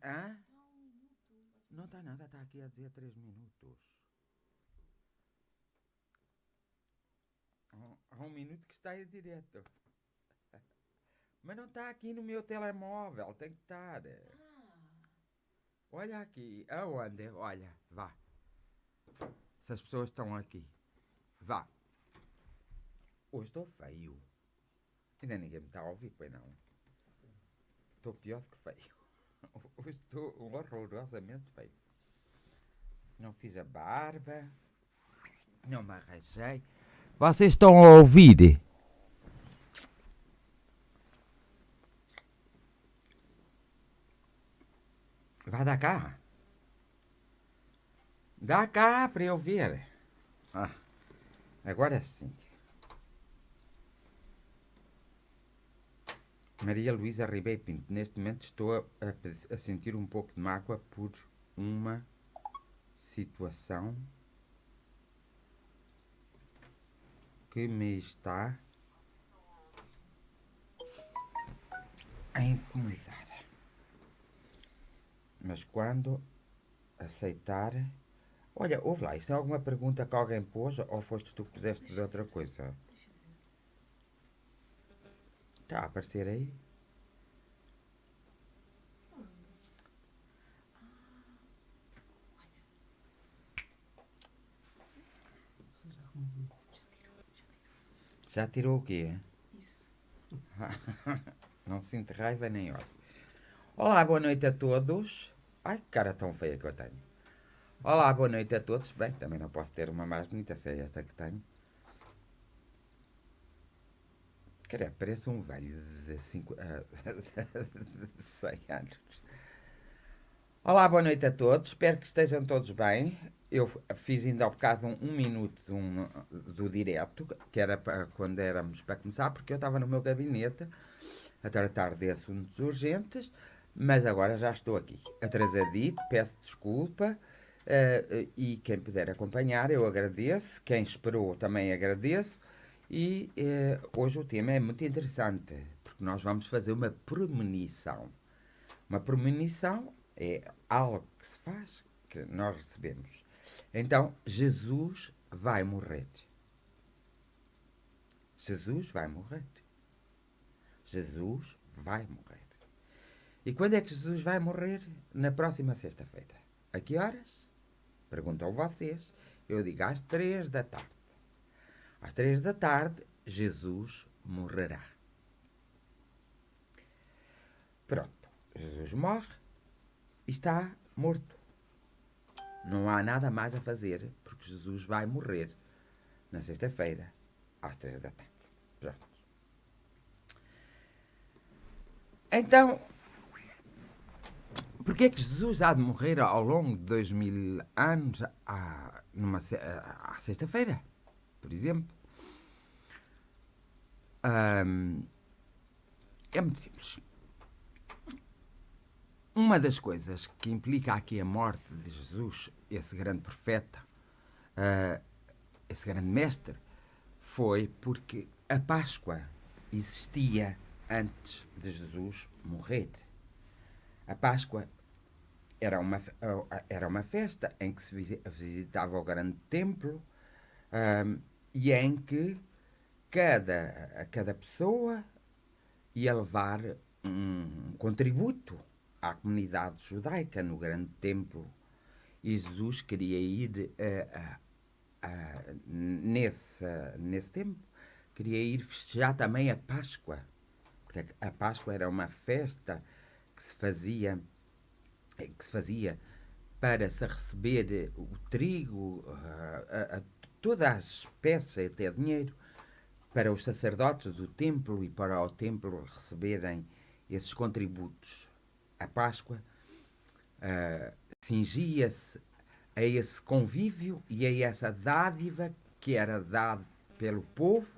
Hã? Não está nada, está aqui a dizer 3 minutos. Há 1 minuto que está aí direto. Mas não está aqui no meu telemóvel, tem que estar. Olha aqui, aonde? Olha, vá. Se as pessoas estão aqui, vá. Hoje estou feio. Ainda ninguém me está a ouvir, pois não. Estou pior do que feio. Hoje estou horrorosamente feio. Não fiz a barba, não me arranjei. Vocês estão a ouvir? Vai dar cá. Dá cá para eu ver. Ah, agora sim. Maria Luísa Ribeiro Pinto, neste momento estou a sentir um pouco de mágoa por uma situação que me está a incomodar. Mas quando aceitar. Olha, ouve lá, isto é alguma pergunta que alguém pôs ou foste tu que puseste de outra coisa? Está a aparecer aí? Já tirou o quê? Isso. Não sinto raiva nem ódio. Olá, boa noite a todos. Ai, que cara tão feia que eu tenho. Olá, boa noite a todos. Bem, também não posso ter uma mais bonita, se é esta que tenho. Cara, parece um velho de 100 anos. Olá, boa noite a todos. Espero que estejam todos bem. Eu fiz ainda há bocado um minuto do direto, que era para quando éramos para começar, porque eu estava no meu gabinete a tratar de assuntos urgentes, mas agora já estou aqui, atrasadito, peço desculpa. E quem puder acompanhar, eu agradeço. Quem esperou, também agradeço. E hoje o tema é muito interessante, porque nós vamos fazer uma premonição. Uma premonição é algo que se faz, que nós recebemos. Então, Jesus vai morrer. Jesus vai morrer. Jesus vai morrer. E quando é que Jesus vai morrer? Na próxima sexta-feira. A que horas? Perguntam vocês. Eu digo às 3 da tarde. Às 3 da tarde, Jesus morrerá. Pronto. Jesus morre e está morto. Não há nada mais a fazer, porque Jesus vai morrer na sexta-feira, às 3 da tarde. Pronto. Então, porquê é que Jesus há de morrer ao longo de 2000 anos à sexta-feira, por exemplo? É muito simples. Uma das coisas que implica aqui a morte de Jesus, esse grande profeta, ah, esse grande mestre, foi porque a Páscoa existia antes de Jesus morrer. A Páscoa era uma festa em que se visitava o grande templo, e em que cada pessoa ia levar um contributo à comunidade judaica no grande templo. E Jesus queria ir nesse tempo, queria ir festejar também a Páscoa, porque a Páscoa era uma festa que se fazia, para se receber o trigo, todas as espécies, até dinheiro, para os sacerdotes do templo e para o templo receberem esses contributos. A Páscoa cingia-se a esse convívio e a essa dádiva que era dada pelo povo,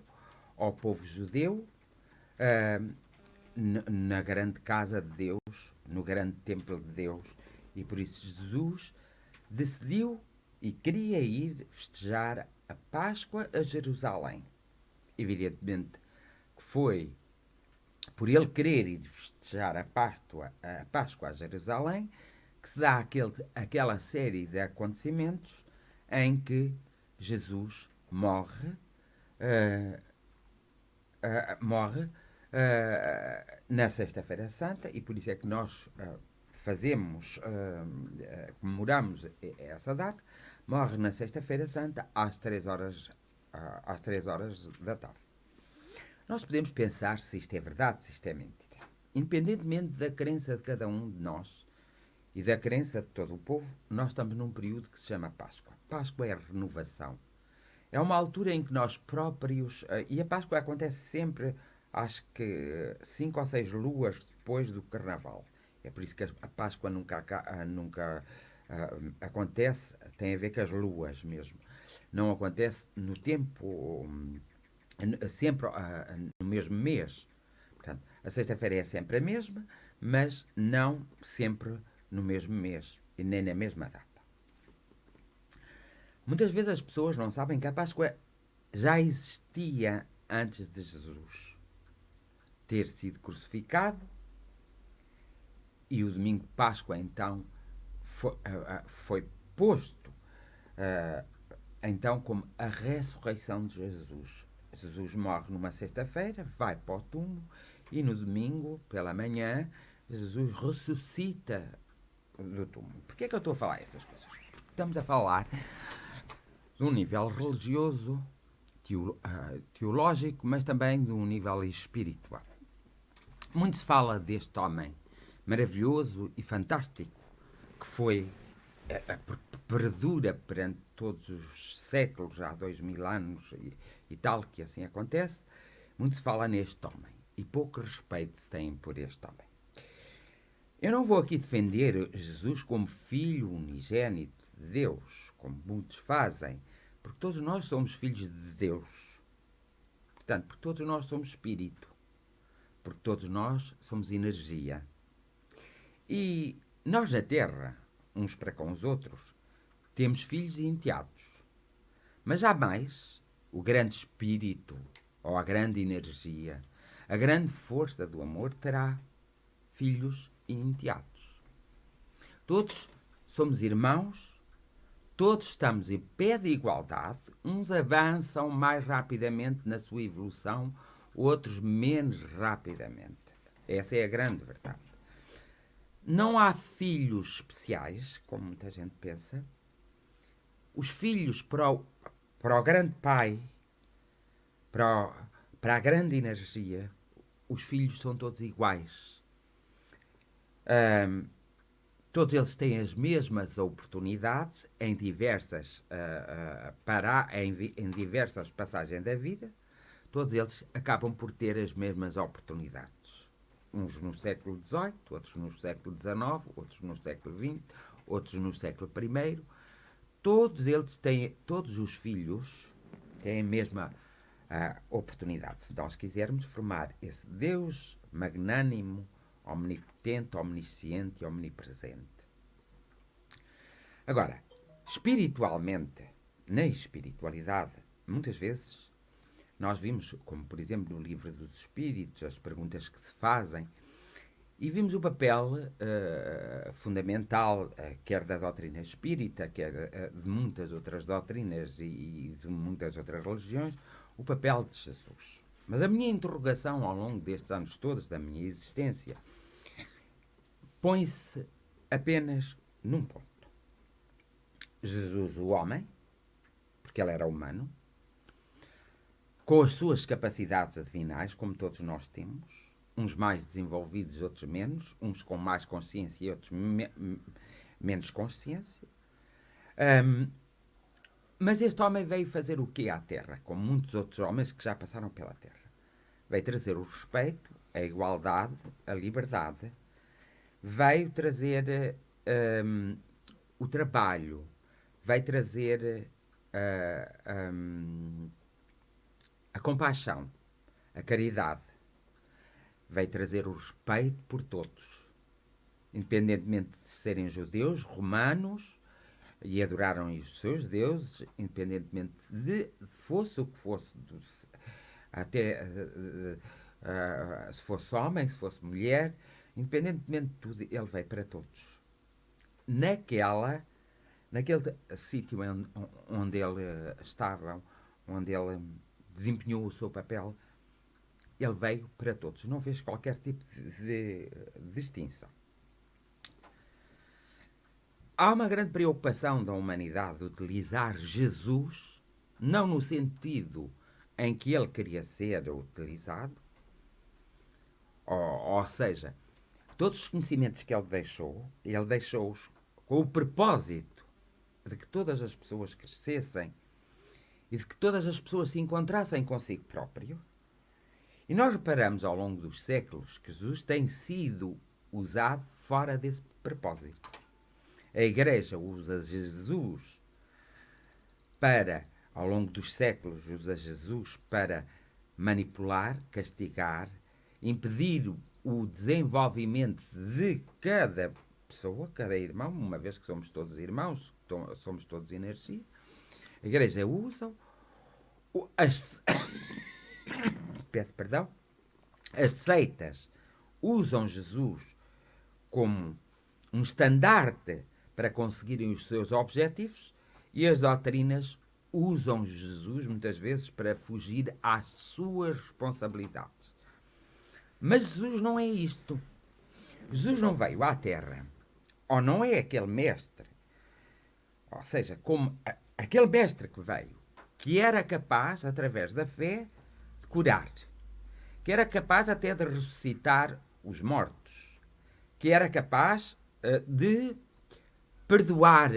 ao povo judeu, na grande casa de Deus, no grande templo de Deus. E por isso Jesus decidiu e queria ir festejar a Páscoa a Jerusalém. Evidentemente que foi por ele querer ir festejar a Páscoa a Jerusalém, que se dá aquela série de acontecimentos em que Jesus morre, uh, na Sexta-feira Santa, e por isso é que nós comemoramos essa data. Morre na Sexta-feira Santa às 3 horas da tarde. Nós podemos pensar se isto é verdade, se isto é mentira. Independentemente da crença de cada um de nós e da crença de todo o povo, nós estamos num período que se chama Páscoa. Páscoa é a renovação. É uma altura em que nós próprios... E a Páscoa acontece sempre, acho que 5 ou 6 luas depois do Carnaval. É por isso que a Páscoa nunca acontece, tem a ver com as luas mesmo. Não acontece no tempo, sempre no mesmo mês. Portanto, a sexta-feira é sempre a mesma, mas não sempre no mesmo mês e nem na mesma data. Muitas vezes as pessoas não sabem que a Páscoa já existia antes de Jesus ter sido crucificado, e o domingo de Páscoa então foi posto então como a ressurreição de Jesus. Jesus morre numa sexta-feira, vai para o túmulo, e no domingo, pela manhã, Jesus ressuscita do túmulo. Porquê é que eu estou a falar estas coisas? Porque estamos a falar de um nível religioso, teológico, mas também de um nível espiritual. Muito se fala deste homem maravilhoso e fantástico, que foi, perdura perante todos os séculos, há 2000 anos e tal, que assim acontece. Muito se fala neste homem e pouco respeito se tem por este homem. Eu não vou aqui defender Jesus como filho unigênito de Deus, como muitos fazem, porque todos nós somos filhos de Deus. Portanto, porque todos nós somos espírito, porque todos nós somos energia. E nós na Terra, uns para com os outros, temos filhos e enteados. Mas jamais o grande espírito, ou a grande energia, a grande força do amor terá filhos e enteados. Todos somos irmãos, todos estamos em pé de igualdade, uns avançam mais rapidamente na sua evolução, outros menos rapidamente. Essa é a grande verdade. Não há filhos especiais, como muita gente pensa. Os filhos para o grande pai, para a grande energia, os filhos são todos iguais. Todos eles têm as mesmas oportunidades em diversas passagens da vida. Todos eles acabam por ter as mesmas oportunidades. Uns no século XVIII, outros no século XIX, outros no século XX, outros no século I. Todos os filhos têm a mesma oportunidade. Se nós quisermos formar esse Deus magnânimo, omnipotente, omnisciente e omnipresente. Agora, espiritualmente, na espiritualidade, muitas vezes nós vimos, como por exemplo no Livro dos Espíritos, as perguntas que se fazem, e vimos o papel fundamental, quer da doutrina espírita, quer de muitas outras doutrinas e de muitas outras religiões, o papel de Jesus. Mas a minha interrogação ao longo destes anos todos da minha existência põe-se apenas num ponto. Jesus, o homem, porque ele era humano, com as suas capacidades divinais, como todos nós temos, uns mais desenvolvidos, outros menos, uns com mais consciência e outros menos consciência. Mas este homem veio fazer o quê à Terra? Como muitos outros homens que já passaram pela Terra. Veio trazer o respeito, a igualdade, a liberdade. Veio trazer o trabalho. Veio trazer a compaixão, a caridade. Veio trazer o respeito por todos, independentemente de serem judeus, romanos, e adoraram os seus deuses, independentemente de fosse o que fosse, até se fosse homem, se fosse mulher, independentemente de tudo, ele veio para todos. Naquele sítio onde ele estava, onde ele desempenhou o seu papel, ele veio para todos, não fez qualquer tipo de distinção. Há uma grande preocupação da humanidade de utilizar Jesus, não no sentido em que ele queria ser utilizado, ou seja, todos os conhecimentos que ele deixou-os com o propósito de que todas as pessoas crescessem e de que todas as pessoas se encontrassem consigo próprio. E nós reparamos ao longo dos séculos que Jesus tem sido usado fora desse propósito. A Igreja usa Jesus para, ao longo dos séculos, usa Jesus para manipular, castigar, impedir o desenvolvimento de cada pessoa, cada irmão, uma vez que somos todos irmãos, somos todos energia. A Igreja usa as peço perdão, as seitas usam Jesus como um estandarte para conseguirem os seus objetivos e as doutrinas usam Jesus muitas vezes para fugir às suas responsabilidades. Mas Jesus não é isto. Jesus não veio à Terra, ou não é aquele mestre, ou seja, como aquele mestre que veio, que era capaz, através da fé, de curar, que era capaz até de ressuscitar os mortos, que era capaz de perdoar,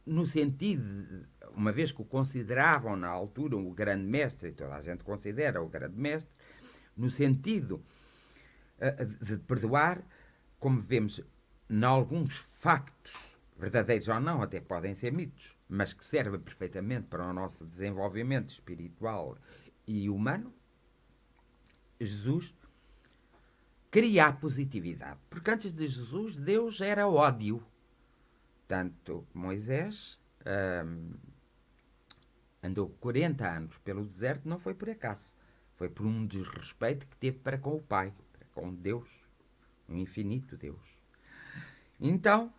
no sentido, uma vez que o consideravam na altura o grande mestre, e toda a gente considera o grande mestre, no sentido de perdoar, como vemos em alguns factos, verdadeiros ou não, até podem ser mitos, mas que servem perfeitamente para o nosso desenvolvimento espiritual e humano, Jesus cria a positividade. Porque antes de Jesus, Deus era ódio. Tanto Moisés andou 40 anos pelo deserto, não foi por acaso. Foi por um desrespeito que teve para com o Pai, para com Deus, um infinito Deus. Então,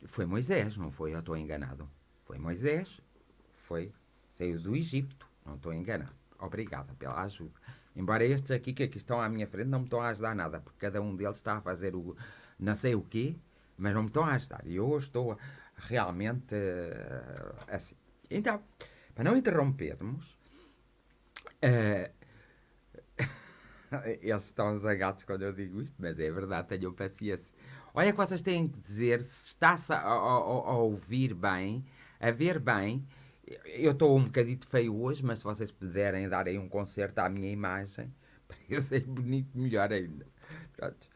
foi Moisés, não foi? Eu estou enganado. Foi Moisés, saiu do Egito, não estou enganado. Obrigada pela ajuda. Embora estes aqui que aqui estão à minha frente não me estão a ajudar nada, porque cada um deles está a fazer o não sei o quê, mas não me estão a ajudar. E eu estou realmente assim. Então, para não interrompermos, uh, eles estão zangados quando eu digo isto, mas é verdade, tenham paciência. Olha que vocês têm que dizer se está-se a ouvir bem, a ver bem. Eu estou um bocadito feio hoje, mas se vocês puderem dar aí um concerto à minha imagem, para eu ser bonito, melhor ainda. Pronto.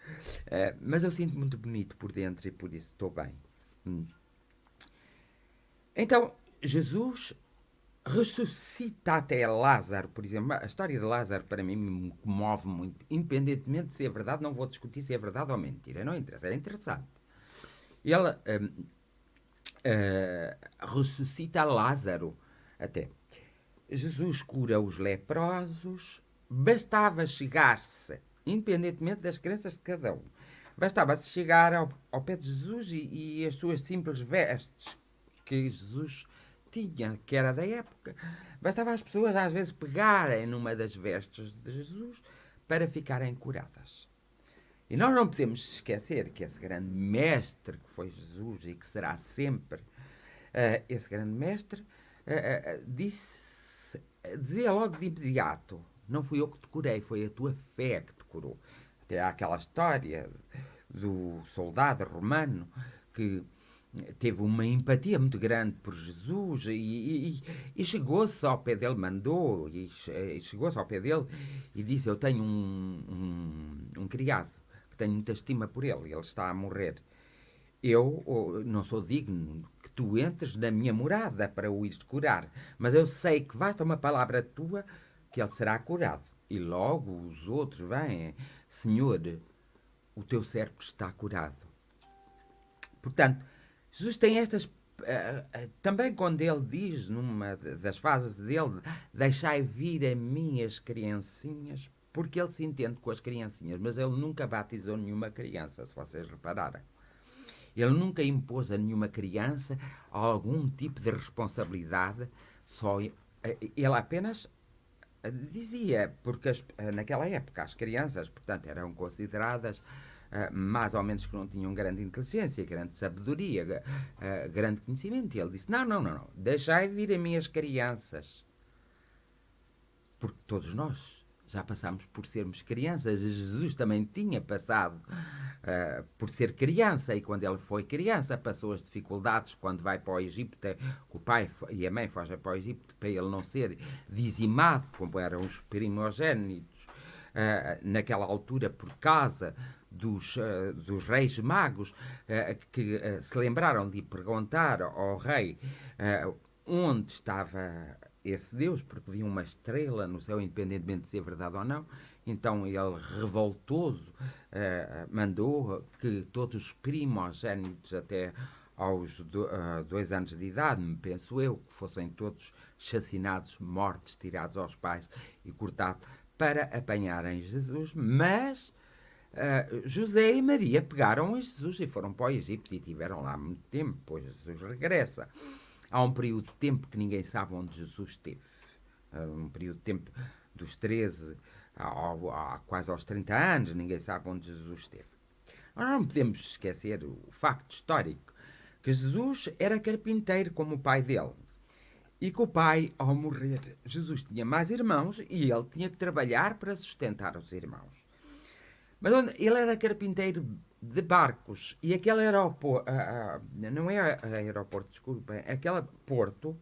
Mas eu sinto muito bonito por dentro e por isso estou bem. Então, Jesus ressuscita até Lázaro, por exemplo. A história de Lázaro para mim me comove muito, independentemente de se é verdade, não vou discutir se é verdade ou mentira, não interessa, é interessante. Ele ressuscita Lázaro até. Jesus cura os leprosos, bastava chegar-se, independentemente das crenças de cada um, bastava-se chegar ao pé de Jesus e as suas simples vestes que Jesus tinha, que era da época. Bastava as pessoas às vezes pegarem numa das vestes de Jesus para ficarem curadas. E nós não podemos esquecer que esse grande mestre que foi Jesus e que será sempre esse grande mestre, dizia logo de imediato: não fui eu que te curei, foi a tua fé que te curou. Até há aquela história do soldado romano que teve uma empatia muito grande por Jesus e chegou-se ao pé dele, mandou, e chegou-se ao pé dele e disse: eu tenho um criado que tenho muita estima por ele, ele está a morrer. Eu não sou digno que tu entres na minha morada para o ires curar, mas eu sei que basta uma palavra tua que ele será curado. E logo os outros vêm: Senhor, o teu servo está curado. Portanto, Jesus tem estas também quando ele diz, numa das fases dele, deixai vir a mim as criancinhas, porque ele se entende com as criancinhas, mas ele nunca batizou nenhuma criança, se vocês repararem. Ele nunca impôs a nenhuma criança algum tipo de responsabilidade, só ele apenas dizia, porque naquela época as crianças, portanto, eram consideradas mais ou menos que não tinham grande inteligência, grande sabedoria, grande conhecimento. E ele disse: não, não, não, não, deixai vir a mim as crianças. Porque todos nós já passámos por sermos crianças. Jesus também tinha passado por ser criança, e quando ele foi criança passou as dificuldades quando vai para o Egito, que o pai e a mãe fogem para o Egito para ele não ser dizimado, como eram os primogénitos naquela altura, por causa dos reis magos, que se lembraram de perguntar ao rei onde estava esse Deus, porque viu uma estrela no céu, independentemente de ser verdade ou não. Então ele, revoltoso, mandou que todos os primogénitos até aos 2 anos de idade, penso eu, que fossem todos chacinados, mortos, tirados aos pais e cortados, para apanharem Jesus. Mas José e Maria pegaram a Jesus e foram para o Egito e tiveram lá muito tempo, depois Jesus regressa. Há um período de tempo que ninguém sabe onde Jesus esteve. Um período de tempo dos 13 quase aos 30 anos, ninguém sabe onde Jesus esteve. Nós não podemos esquecer o facto histórico que Jesus era carpinteiro como o pai dele. E que o pai, ao morrer, Jesus tinha mais irmãos e ele tinha que trabalhar para sustentar os irmãos. Mas ele era carpinteiro de barcos e aquele aeroporto, não é aeroporto, desculpa, aquele porto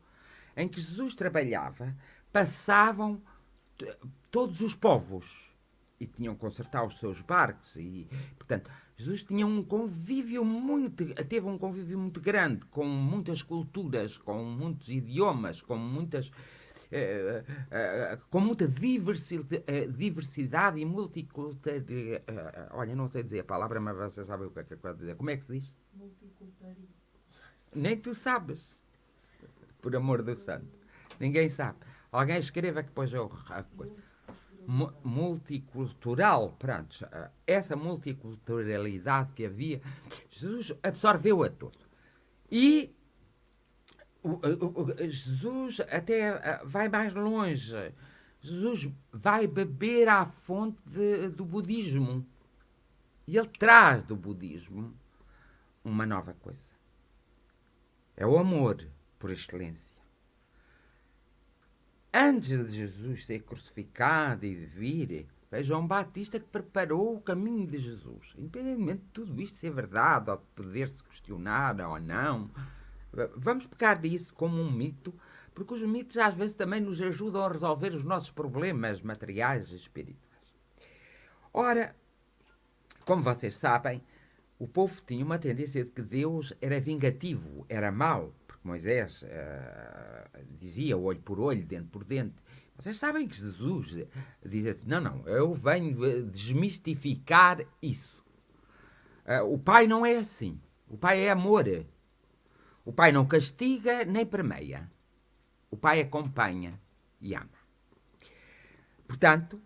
em que Jesus trabalhava, passavam todos os povos e tinham que consertar os seus barcos e, portanto, Jesus tinha teve um convívio muito grande com muitas culturas, com muitos idiomas, com muita diversidade e multiculturalidade. Olha, não sei dizer a palavra, mas você sabe o que é que eu quero dizer. Como é que se diz? Multiculturalismo. Nem tu sabes, por amor do santo. Ninguém sabe. Alguém escreva que depois eu... Multicultural, pronto. Essa multiculturalidade que havia, Jesus absorveu a todo. E Jesus até vai mais longe. Jesus vai beber à fonte do budismo. E ele traz do budismo uma nova coisa. É o amor, por excelência. Antes de Jesus ser crucificado e de vir, foi João Batista que preparou o caminho de Jesus. Independentemente de tudo isto ser verdade, ou de poder-se questionar ou não, vamos pegar nisso como um mito, porque os mitos às vezes também nos ajudam a resolver os nossos problemas materiais e espirituais. Ora, como vocês sabem, o povo tinha uma tendência de que Deus era vingativo, era mau, porque Moisés dizia olho por olho, dente por dente. Vocês sabem que Jesus diz assim: não, não, eu venho desmistificar isso. O Pai não é assim. O Pai é amor. O Pai não castiga nem permeia. O Pai acompanha e ama. Portanto,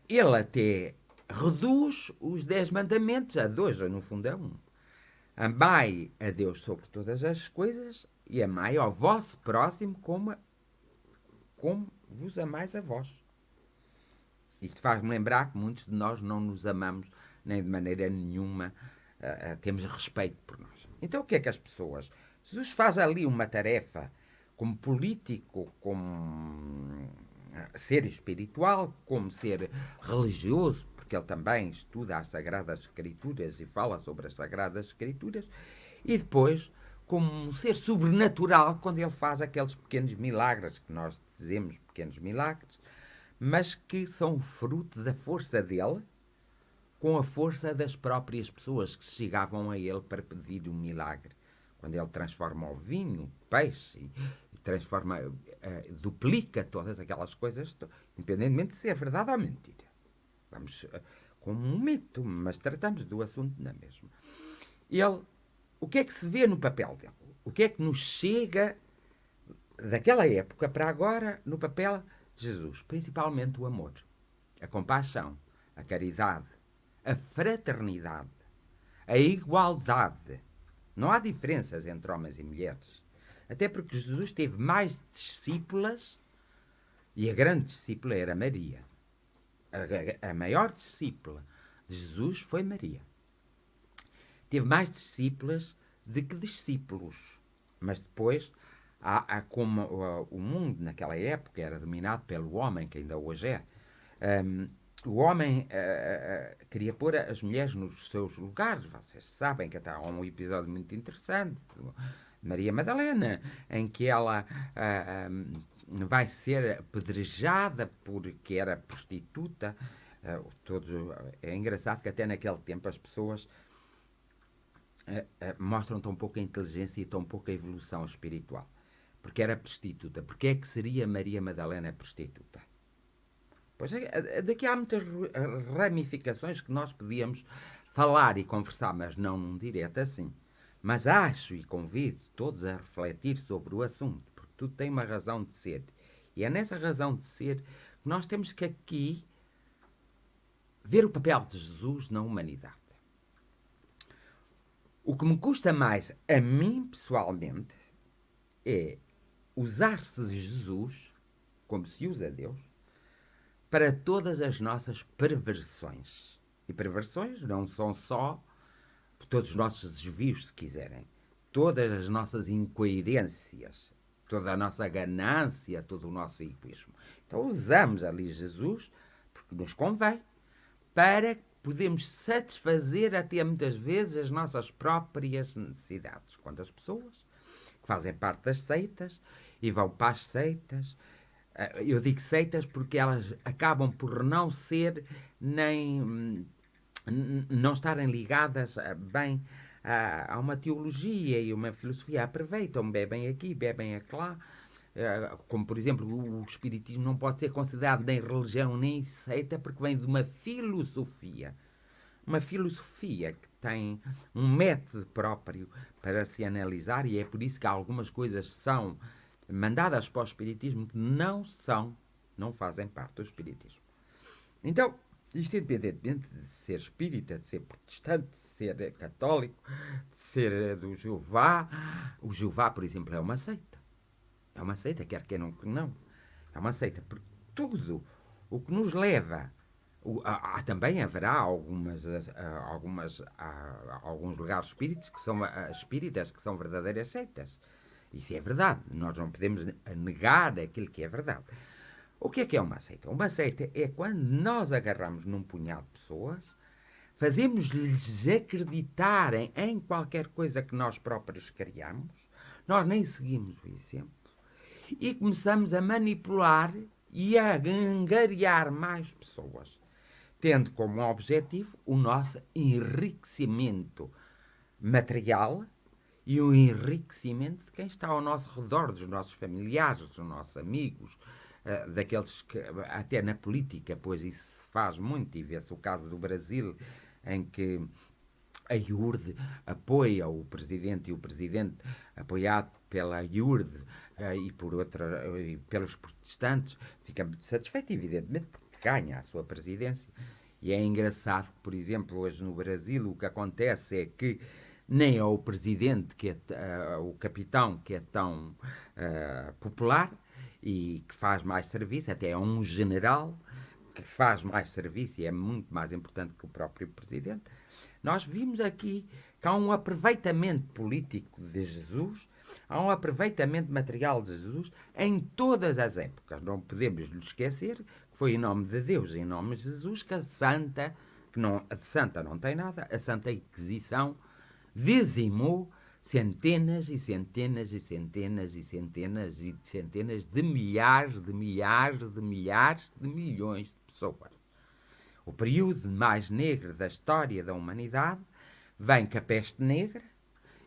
ele até reduz os 10 mandamentos a 2, ou no fundo a 1. Amai a Deus sobre todas as coisas e amai ao vosso próximo como vos amais a vós. Isto faz-me lembrar que muitos de nós não nos amamos nem de maneira nenhuma temos respeito por nós. Então o que é que as pessoas... Jesus faz ali uma tarefa como político, como ser espiritual, como ser religioso, porque ele também estuda as Sagradas Escrituras e fala sobre as Sagradas Escrituras, e depois como um ser sobrenatural quando ele faz aqueles pequenos milagres, que nós dizemos pequenos milagres, mas que são fruto da força dele, com a força das próprias pessoas que chegavam a ele para pedir um milagre. Quando ele transforma o vinho, peixe, e transforma, duplica todas aquelas coisas, independentemente de se é verdade ou mentira. Vamos como um mito, mas tratamos do assunto na mesma. Ele, o que é que se vê no papel dele? O que é que nos chega daquela época para agora no papel de Jesus? Principalmente o amor, a compaixão, a caridade, a fraternidade, a igualdade. Não há diferenças entre homens e mulheres. Até porque Jesus teve mais discípulas e a grande discípula era Maria. A maior discípula de Jesus foi Maria. Teve mais discípulas do que discípulos. Mas depois, como o mundo naquela época era dominado pelo homem, que ainda hoje é, o homem queria pôr as mulheres nos seus lugares. Vocês sabem que até há um episódio muito interessante, Maria Madalena, em que ela vai ser apedrejada porque era prostituta. É engraçado que até naquele tempo as pessoas mostram tão pouca inteligência e tão pouca evolução espiritual. Porque era prostituta. Porque é que seria Maria Madalena prostituta? Pois daqui há muitas ramificações que nós podíamos falar e conversar, mas não num direto assim. Mas acho e convido todos a refletir sobre o assunto, porque tudo tem uma razão de ser. E é nessa razão de ser que nós temos que aqui ver o papel de Jesus na humanidade. O que me custa mais a mim, pessoalmente, é usar-se Jesus, como se usa Deus, para todas as nossas perversões. E perversões não são só todos os nossos desvios, se quiserem. Todas as nossas incoerências, toda a nossa ganância, todo o nosso egoísmo. Então usamos ali Jesus, porque nos convém, para podermos satisfazer até muitas vezes as nossas próprias necessidades. Quando as pessoas que fazem parte das seitas e vão para as seitas, eu digo seitas porque elas acabam por não ser nem não estarem ligadas bem a uma teologia e uma filosofia. Aproveitam, bebem aqui, bebem acolá. Como, por exemplo, o espiritismo não pode ser considerado nem religião nem seita porque vem de uma filosofia. Uma filosofia que tem um método próprio para se analisar, e é por isso que algumas coisas são mandadas para o espiritismo que não fazem parte do espiritismo. Então, isto independentemente de ser espírita, de ser protestante, de ser católico, de ser do Jeová. O Jeová, por exemplo, é uma seita. É uma seita, quer queiram que não. É uma seita, porque tudo o que nos leva. Também haverá alguns lugares espíritas que são verdadeiras seitas. Isso é verdade. Nós não podemos negar aquilo que é verdade. O que é uma seita? Uma seita é quando nós agarramos num punhado de pessoas, fazemos-lhes acreditarem em qualquer coisa que nós próprios criamos, nós nem seguimos o exemplo, e começamos a manipular e a angariar mais pessoas, tendo como objetivo o nosso enriquecimento material e o enriquecimento de quem está ao nosso redor, dos nossos familiares, dos nossos amigos, daqueles que, até na política, pois isso se faz muito, e vê-se o caso do Brasil, em que a IURD apoia o presidente e o presidente, apoiado pela IURD e pelos protestantes, fica muito satisfeito, evidentemente, porque ganha a sua presidência. E é engraçado que, por exemplo, hoje no Brasil o que acontece é que nem é o presidente, o capitão, que é tão popular e que faz mais serviço, até é um general que faz mais serviço e é muito mais importante que o próprio presidente. Nós vimos aqui que há um aproveitamento político de Jesus, há um aproveitamento material de Jesus em todas as épocas. Não podemos lhe esquecer que foi em nome de Deus, em nome de Jesus, que a Santa, a de Santa não tem nada, a Santa Inquisição dizimou centenas e centenas e centenas e centenas e centenas de milhares de milhares de milhares de milhões de pessoas. O período mais negro da história da humanidade vem com a peste negra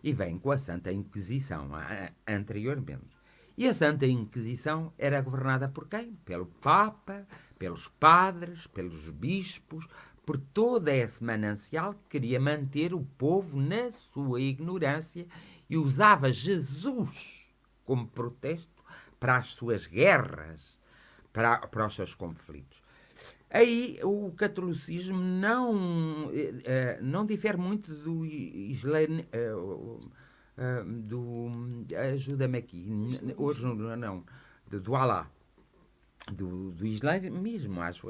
e vem com a Santa Inquisição, anteriormente. E a Santa Inquisição era governada por quem? Pelo Papa, pelos padres, pelos bispos, por todo esse manancial que queria manter o povo na sua ignorância e usava Jesus como protesto para as suas guerras, para os seus conflitos. Aí o catolicismo não difere muito do islamismo. Ajuda-me aqui. Hoje não. Do Alá. Do islamismo, acho.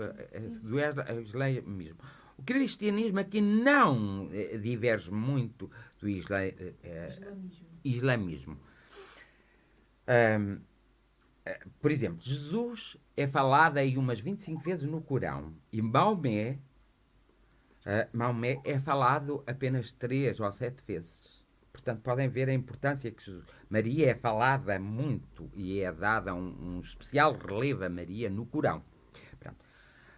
Do islamismo. O cristianismo aqui não diverge muito do islamismo. Por exemplo, Jesus é falado aí umas 25 vezes no Corão e Maomé é falado apenas 3 ou 7 vezes. Portanto, podem ver a importância que Jesus... Maria é falada muito e é dada um especial relevo a Maria no Corão. Pronto.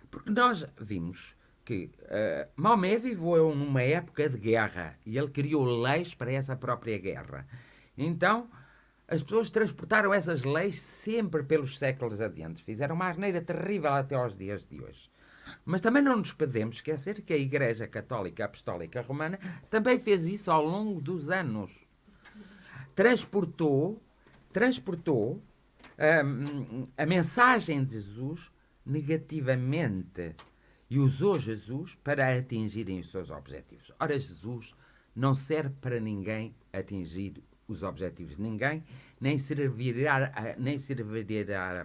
Porque nós vimos que Maomé viveu numa época de guerra e ele criou leis para essa própria guerra. Então, as pessoas transportaram essas leis sempre pelos séculos adiante. Fizeram uma asneira terrível até aos dias de hoje. Mas também não nos podemos esquecer que a Igreja Católica Apostólica Romana também fez isso ao longo dos anos. Transportou a mensagem de Jesus negativamente e usou Jesus para atingirem os seus objetivos. Ora, Jesus não serve para ninguém atingir os objetivos de ninguém, nem servirá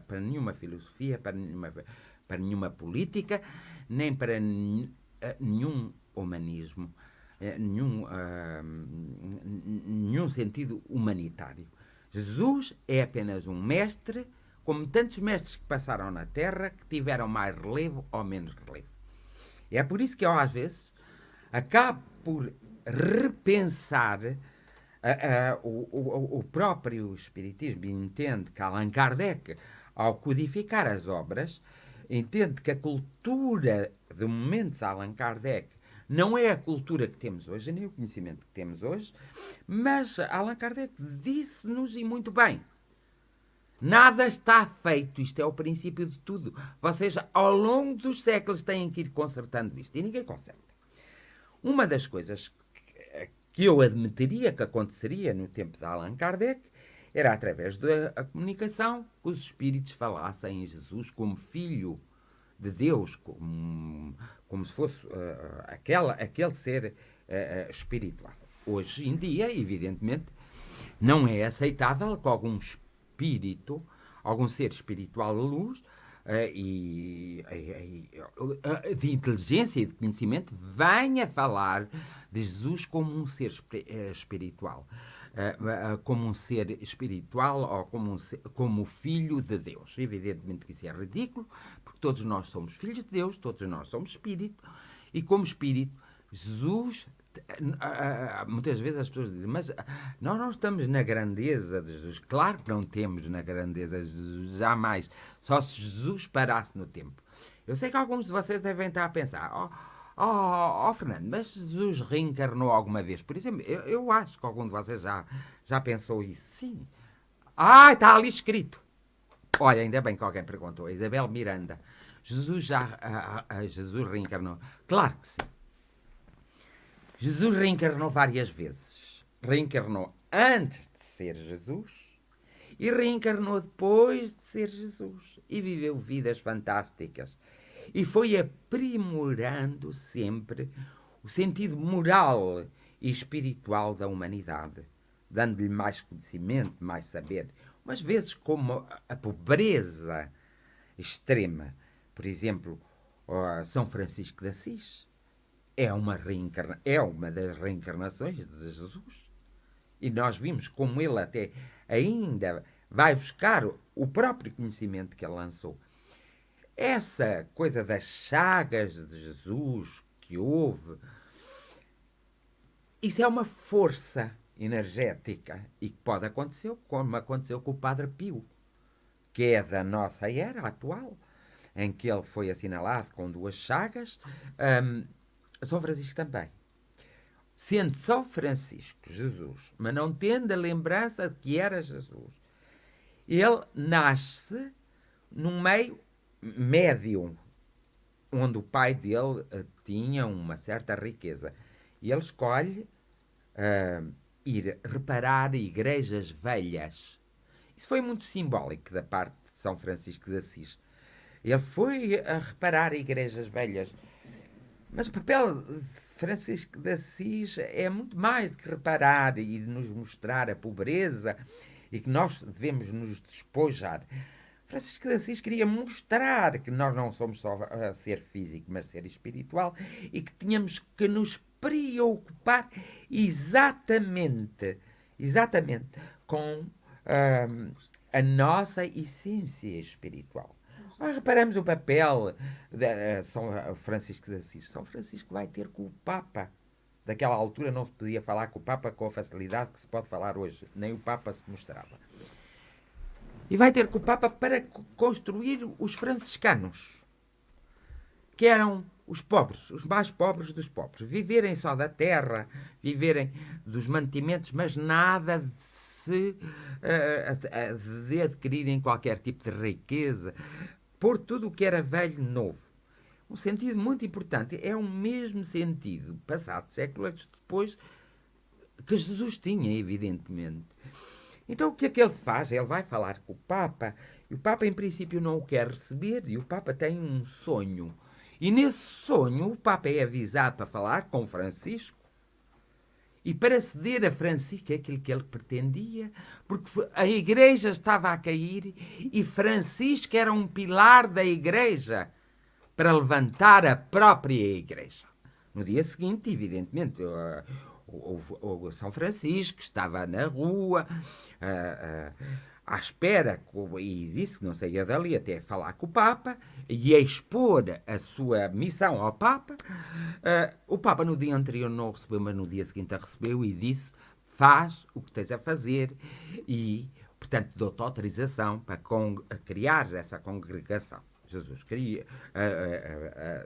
para nenhuma filosofia, para nenhuma política, nem para nenhum humanismo, nenhum sentido humanitário. Jesus é apenas um mestre, como tantos mestres que passaram na Terra, que tiveram mais relevo ou menos relevo. É por isso que eu, às vezes, acabo por repensar o próprio Espiritismo. Entende que Allan Kardec, ao codificar as obras, entende que a cultura do momento de Allan Kardec não é a cultura que temos hoje, nem o conhecimento que temos hoje, mas Allan Kardec disse-nos e muito bem. Nada está feito, isto é o princípio de tudo. Vocês, ao longo dos séculos, têm que ir consertando isto. E ninguém conserta. Uma das coisas que eu admitiria que aconteceria no tempo de Allan Kardec era através da comunicação que os espíritos falassem em Jesus como filho de Deus, como se fosse aquele ser espiritual. Hoje em dia, evidentemente, não é aceitável que algum espírito, algum ser espiritual de luz de inteligência e de conhecimento venha falar de Jesus como um ser espiritual. Como um ser espiritual ou como filho de Deus. Evidentemente que isso é ridículo, porque todos nós somos filhos de Deus, todos nós somos espírito, e como espírito, Jesus... muitas vezes as pessoas dizem, mas nós não estamos na grandeza de Jesus. Claro que não temos na grandeza de Jesus, jamais. Só se Jesus parasse no tempo. Eu sei que alguns de vocês devem estar a pensar, Fernando, mas Jesus reencarnou alguma vez? Por exemplo, eu acho que algum de vocês já pensou isso. Sim. Está ali escrito. Olha, ainda bem que alguém perguntou. Isabel Miranda. Jesus reencarnou? Claro que sim. Jesus reencarnou várias vezes. Reencarnou antes de ser Jesus e reencarnou depois de ser Jesus. E viveu vidas fantásticas. E foi aprimorando sempre o sentido moral e espiritual da humanidade, dando-lhe mais conhecimento, mais saber. Umas vezes como a pobreza extrema. Por exemplo, São Francisco de Assis é uma das reencarnações de Jesus. E nós vimos como ele até ainda vai buscar o próprio conhecimento que ele lançou. Essa coisa das chagas de Jesus que houve, isso é uma força energética e que pode acontecer, como aconteceu com o Padre Pio, que é da nossa era atual, em que ele foi assinalado com 2 chagas. São Francisco também. Sendo São Francisco Jesus, mas não tendo a lembrança de que era Jesus, ele nasce num meio médio, onde o pai dele tinha uma certa riqueza. E ele escolhe ir reparar igrejas velhas. Isso foi muito simbólico da parte de São Francisco de Assis. Ele foi a reparar igrejas velhas. Mas o papel de Francisco de Assis é muito mais do que reparar e de nos mostrar a pobreza e que nós devemos nos despojar. Francisco de Assis queria mostrar que nós não somos só ser físico, mas ser espiritual e que tínhamos que nos preocupar exatamente com a nossa essência espiritual. Reparamos o papel de São Francisco de Assis. São Francisco vai ter com o Papa. Daquela altura não se podia falar com o Papa com a facilidade que se pode falar hoje. Nem o Papa se mostrava. E vai ter com o Papa para construir os franciscanos, que eram os pobres, os mais pobres dos pobres. Viverem só da terra, viverem dos mantimentos, mas nada de adquirirem qualquer tipo de riqueza, pôr tudo o que era velho novo. Um sentido muito importante. É o mesmo sentido, passados séculos depois, que Jesus tinha, evidentemente. Então o que é que ele faz? Ele vai falar com o Papa, e o Papa em princípio não o quer receber, e o Papa tem um sonho. E nesse sonho o Papa é avisado para falar com Francisco, e para ceder a Francisco aquilo que ele pretendia, porque a igreja estava a cair e Francisco era um pilar da igreja para levantar a própria igreja. No dia seguinte, evidentemente, o São Francisco estava na rua à espera e disse que não saía dali até falar com o Papa e a expor a sua missão ao Papa. O Papa no dia anterior não o recebeu, mas no dia seguinte a recebeu e disse: faz o que tens a fazer e, portanto, dou-te autorização para criar essa congregação. Jesus queria,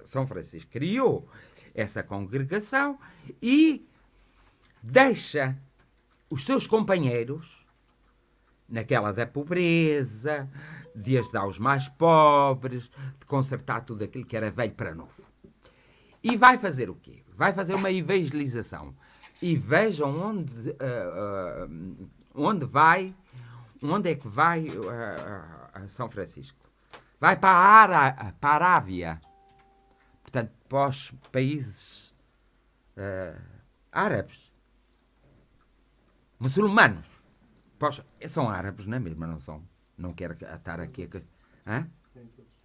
São Francisco criou essa congregação e deixa os seus companheiros naquela da pobreza, de ajudar os mais pobres, de consertar tudo aquilo que era velho para novo. E vai fazer o quê? Vai fazer uma evangelização. E vejam onde é que vai São Francisco. Vai para a Arábia, portanto, para os países árabes, muçulmanos. São árabes, não é mesmo? Não são? Não quero estar aqui a...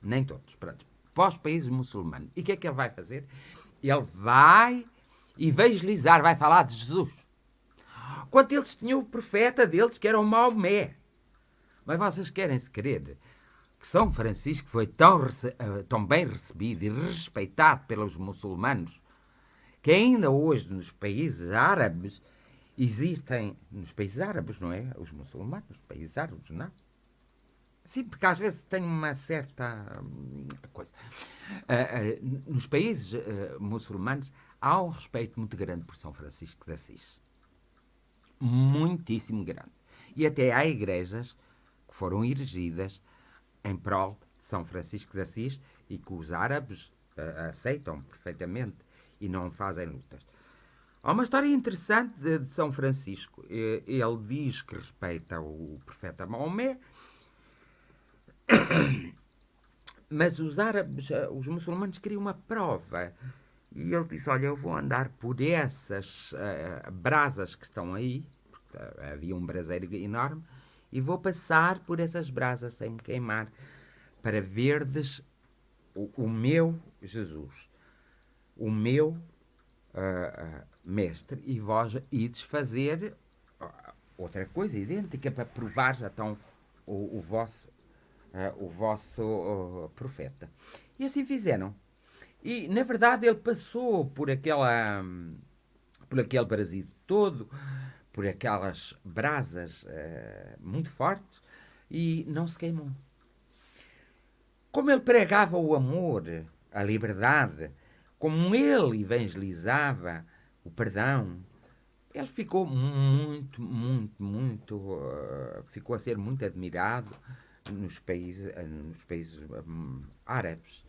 Nem todos. Pronto. Para os países muçulmanos. E o que é que ele vai fazer? Ele vai evangelizar, vai falar de Jesus. Quanto eles tinham o profeta deles, que era o Maomé. Mas vocês querem-se crer que São Francisco foi tão bem recebido e respeitado pelos muçulmanos, que ainda hoje nos países árabes existem, nos países árabes, não é? Os muçulmanos, os países árabes, não? Sim, porque às vezes tem uma certa coisa. Nos países muçulmanos há um respeito muito grande por São Francisco de Assis. Muitíssimo grande. E até há igrejas que foram erigidas em prol de São Francisco de Assis e que os árabes aceitam perfeitamente e não fazem lutas. Há uma história interessante de São Francisco. Ele diz que respeita o profeta Maomé, mas os árabes, os muçulmanos queriam uma prova. E ele disse, olha, eu vou andar por essas brasas que estão aí, porque havia um braseiro enorme, e vou passar por essas brasas sem me queimar, para verdes o meu Jesus, o meu mestre, e vós ides fazer outra coisa idêntica para provar então o vosso profeta. E assim fizeram. E na verdade ele passou por aquele Brasil todo, por aquelas brasas muito fortes, e não se queimou. Como ele pregava o amor, a liberdade, como ele evangelizava o perdão, ele ficou ficou a ser muito admirado nos países árabes.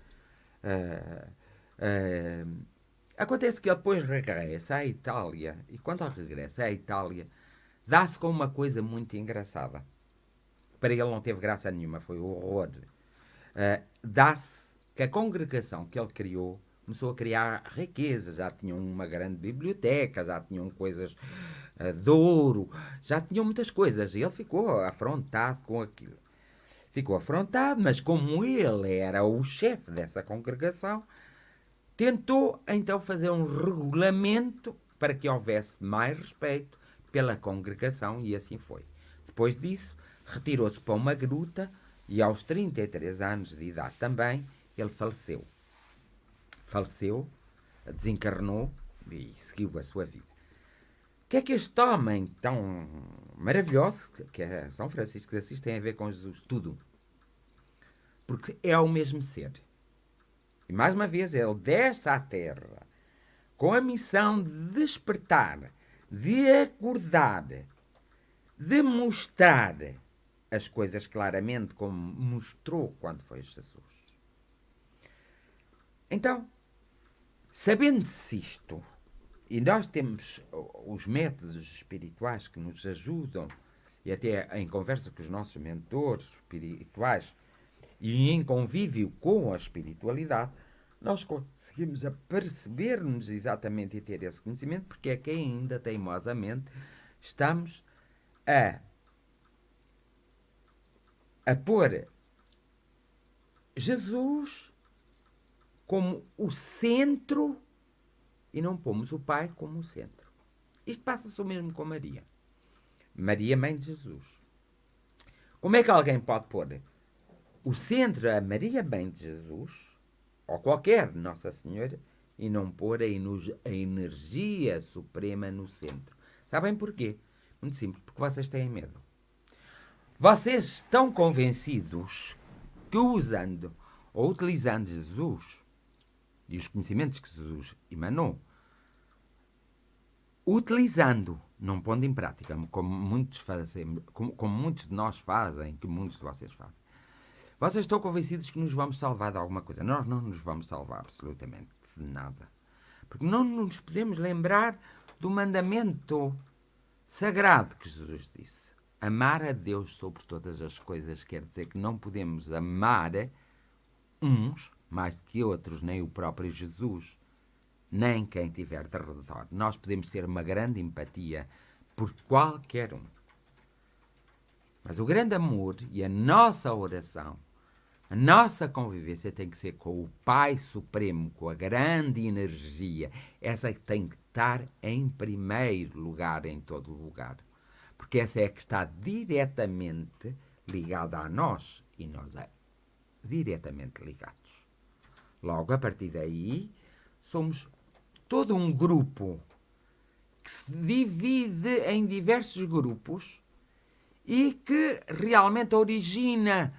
Acontece que ele depois regressa à Itália, e quando ele regressa à Itália, dá-se com uma coisa muito engraçada. Para ele não teve graça nenhuma, foi horror. Dá-se que a congregação que ele criou começou a criar riqueza, já tinham uma grande biblioteca, já tinham coisas de ouro, já tinham muitas coisas. E ele ficou afrontado com aquilo. Ficou afrontado, mas como ele era o chefe dessa congregação, tentou então fazer um regulamento para que houvesse mais respeito pela congregação e assim foi. Depois disso, retirou-se para uma gruta e aos 33 anos de idade também, ele faleceu. Faleceu, desencarnou e seguiu a sua vida. O que é que este homem tão maravilhoso, que é São Francisco de Assis, tem a ver com Jesus? Tudo. Porque é o mesmo ser. E mais uma vez, ele desce à terra com a missão de despertar, de acordar, de mostrar as coisas claramente como mostrou quando foi Jesus. Então, sabendo-se isto, e nós temos os métodos espirituais que nos ajudam, e até em conversa com os nossos mentores espirituais, e em convívio com a espiritualidade, nós conseguimos aperceber-nos exatamente e ter esse conhecimento, porque é que ainda teimosamente estamos a pôr Jesus como o centro e não pomos o Pai como o centro. Isto passa-se o mesmo com Maria. Maria, mãe de Jesus. Como é que alguém pode pôr o centro a Maria, mãe de Jesus, ou qualquer Nossa Senhora, e não pôr a energia suprema no centro? Sabem porquê? Muito simples, porque vocês têm medo. Vocês estão convencidos que usando ou utilizando Jesus e os conhecimentos que Jesus emanou, utilizando, não pondo em prática, como muitos fazem, como muitos de nós fazem, que muitos de vocês fazem, vocês estão convencidos que nos vamos salvar de alguma coisa. Nós não nos vamos salvar absolutamente de nada. Porque não nos podemos lembrar do mandamento sagrado que Jesus disse. Amar a Deus sobre todas as coisas quer dizer que não podemos amar uns mais do que outros, nem o próprio Jesus, nem quem tiver de redor. Nós podemos ter uma grande empatia por qualquer um. Mas o grande amor e a nossa oração, a nossa convivência tem que ser com o Pai Supremo, com a grande energia. Essa que tem que estar em primeiro lugar em todo lugar. Porque essa é que está diretamente ligada a nós e nós é diretamente ligados. Logo, a partir daí, somos todo um grupo que se divide em diversos grupos e que realmente origina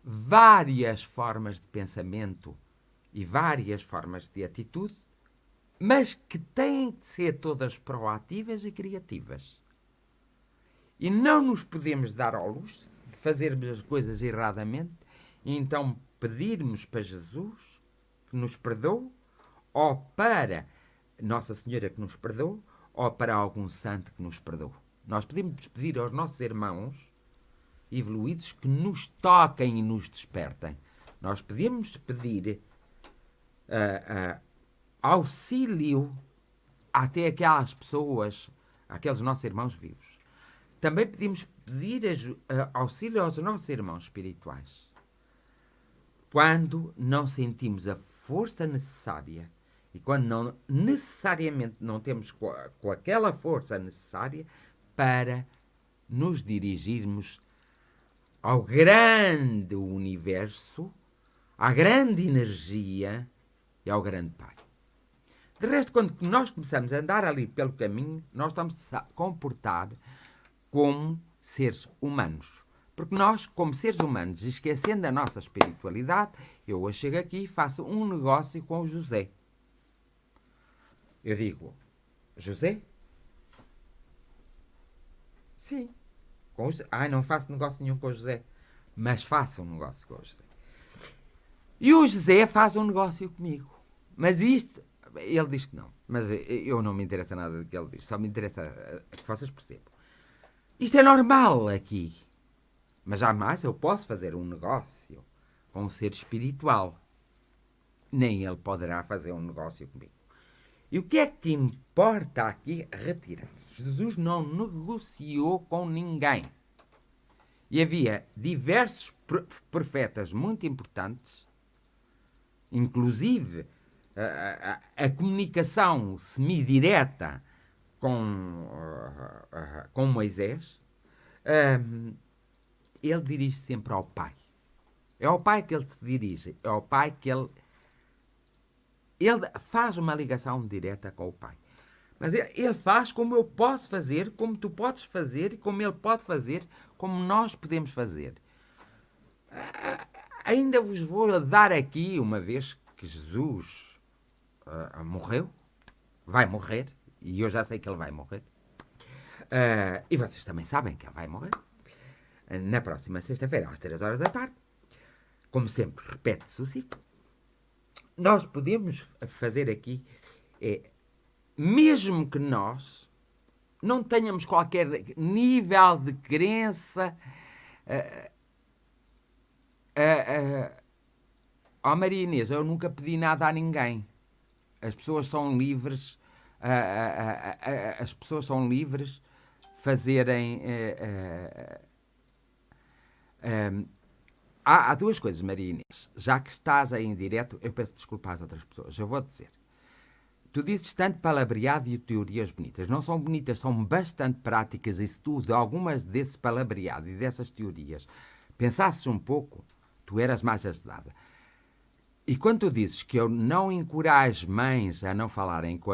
várias formas de pensamento e várias formas de atitude, mas que têm de ser todas proativas e criativas. E não nos podemos dar ao luxo de fazermos as coisas erradamente e então pedirmos para Jesus que nos perdoe, ou para Nossa Senhora que nos perdoe, ou para algum santo que nos perdoe. Nós podemos pedir aos nossos irmãos evoluídos que nos toquem e nos despertem. Nós podemos pedir auxílio até aquelas pessoas, aqueles nossos irmãos vivos. Também podemos pedir auxílio aos nossos irmãos espirituais. Quando não sentimos a força necessária e quando não, necessariamente não temos com aquela força necessária para nos dirigirmos ao grande universo, à grande energia e ao grande Pai. De resto, quando nós começamos a andar ali pelo caminho, nós estamos a comportar como seres humanos. Porque nós, como seres humanos, esquecendo a nossa espiritualidade, eu hoje chego aqui e faço um negócio com o José. Eu digo, José? Sim. Com o José. Não faço negócio nenhum com o José. Mas faço um negócio com o José. E o José faz um negócio comigo. Mas isto, Ele diz que não, mas eu não me interessa nada do que ele diz, só me interessa que vocês percebam. Isto é normal aqui, mas jamais eu posso fazer um negócio com um ser espiritual. Nem ele poderá fazer um negócio comigo. E o que é que importa aqui retirar? Jesus não negociou com ninguém. E havia diversos profetas muito importantes, inclusive a comunicação semidireta com Moisés. Ele dirige sempre ao Pai. É ao Pai que ele se dirige. É ao Pai que ele faz uma ligação direta com o Pai. Mas ele faz como eu posso fazer, como tu podes fazer, e como ele pode fazer, como nós podemos fazer. Ainda vos vou dar aqui, uma vez que Jesus morreu, vai morrer, e eu já sei que ele vai morrer, e vocês também sabem que ele vai morrer, na próxima sexta-feira, às 3 horas da tarde. Como sempre, repete-se o ciclo. Nós podemos fazer aqui, mesmo que nós não tenhamos qualquer nível de crença, Maria Inês, eu nunca pedi nada a ninguém. As pessoas são livres, as pessoas são livres fazerem. Há duas coisas, Maria Inês. Já que estás aí em direto, eu peço desculpa às outras pessoas. Eu vou dizer. Tu dizes tanto palavreado e teorias bonitas. Não são bonitas, são bastante práticas. E se tu, de algumas desse palavreado e dessas teorias, pensasses um pouco, tu eras mais ajudada. E quando tu dizes que eu não encorajo mães a não falarem com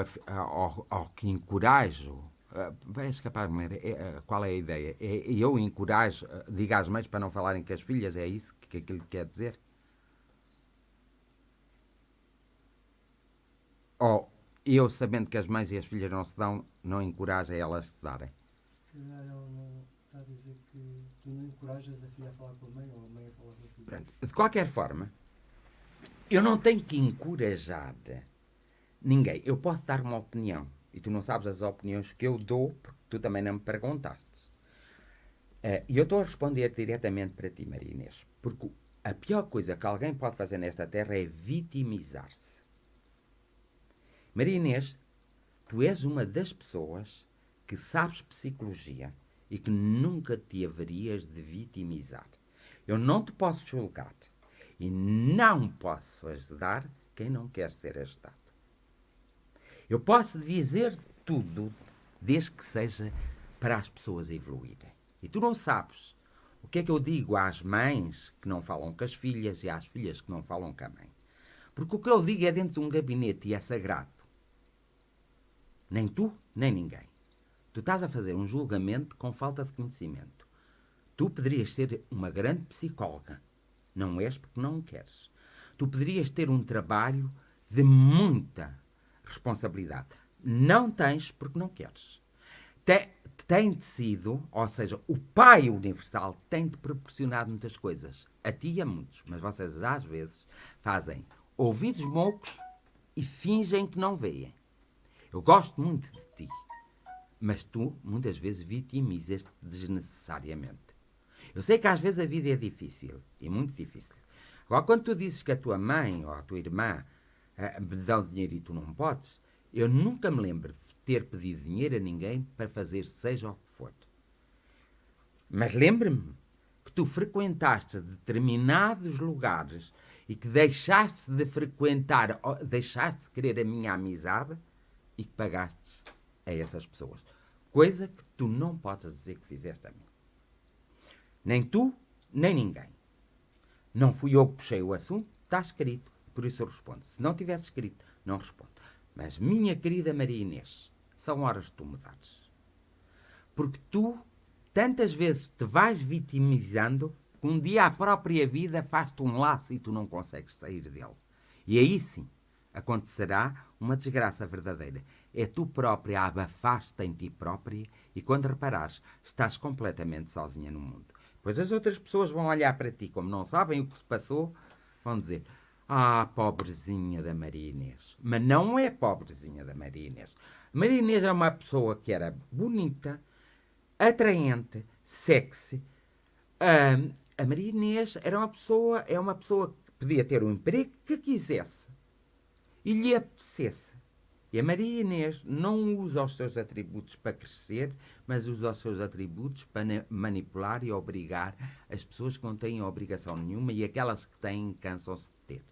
ao que encorajo, vai escapar-me, qual é a ideia? Eu encorajo, digo às mães para não falarem com as filhas, é isso que aquilo quer dizer? Ou eu, sabendo que as mães e as filhas não se dão, não encorajo a elas se darem? Se calhar ele não está a dizer que tu não encorajas a filha a falar com a mãe ou a mãe a falar com a filha. Pronto. De qualquer forma, eu não tenho que encorajar ninguém. Eu posso dar uma opinião. E tu não sabes as opiniões que eu dou, porque tu também não me perguntaste. E eu estou a responder diretamente para ti, Maria Inês. Porque a pior coisa que alguém pode fazer nesta terra é vitimizar-se. Maria Inês, tu és uma das pessoas que sabes psicologia e que nunca te haverias de vitimizar. Eu não te posso julgar e não posso ajudar quem não quer ser ajudado. Eu posso dizer tudo, desde que seja para as pessoas evoluírem. E tu não sabes o que é que eu digo às mães que não falam com as filhas e às filhas que não falam com a mãe. Porque o que eu digo é dentro de um gabinete e é sagrado. Nem tu, nem ninguém. Tu estás a fazer um julgamento com falta de conhecimento. Tu poderias ser uma grande psicóloga. Não és porque não queres. Tu poderias ter um trabalho de muita responsabilidade. Não tens porque não queres. Tem-te sido, ou seja, o Pai Universal tem-te proporcionado muitas coisas. A ti e a muitos. Mas vocês às vezes fazem ouvidos moucos e fingem que não veem. Eu gosto muito de ti, mas tu muitas vezes vitimizas-te desnecessariamente. Eu sei que às vezes a vida é difícil, e muito difícil. Agora, quando tu dizes que a tua mãe ou a tua irmã me dão dinheiro e tu não podes, eu nunca me lembro de ter pedido dinheiro a ninguém para fazer seja o que for. Mas lembro-me que tu frequentaste determinados lugares e que deixaste de frequentar, deixaste de querer a minha amizade e que pagaste a essas pessoas. Coisa que tu não podes dizer que fizeste a mim. Nem tu, nem ninguém. Não fui eu que puxei o assunto, está escrito, por isso eu respondo. Se não tivesse escrito, não respondo. Mas, minha querida Maria Inês, são horas de tu mudares. Porque tu, tantas vezes te vais vitimizando, que um dia a própria vida faz-te um laço e tu não consegues sair dele. E aí sim, acontecerá uma desgraça verdadeira. É tu própria a abafar-te em ti própria e quando reparares, estás completamente sozinha no mundo. Pois as outras pessoas vão olhar para ti como não sabem o que se passou, vão dizer: Ah, pobrezinha da Maria Inês. Mas não é pobrezinha da Maria Inês. Maria Inês é uma pessoa que era bonita, atraente, sexy. A Maria Inês é uma pessoa que podia ter o emprego que quisesse e lhe apetecesse. E a Maria Inês não usa os seus atributos para crescer, mas usa os seus atributos para manipular e obrigar as pessoas que não têm obrigação nenhuma e aquelas que têm cansam-se de ter.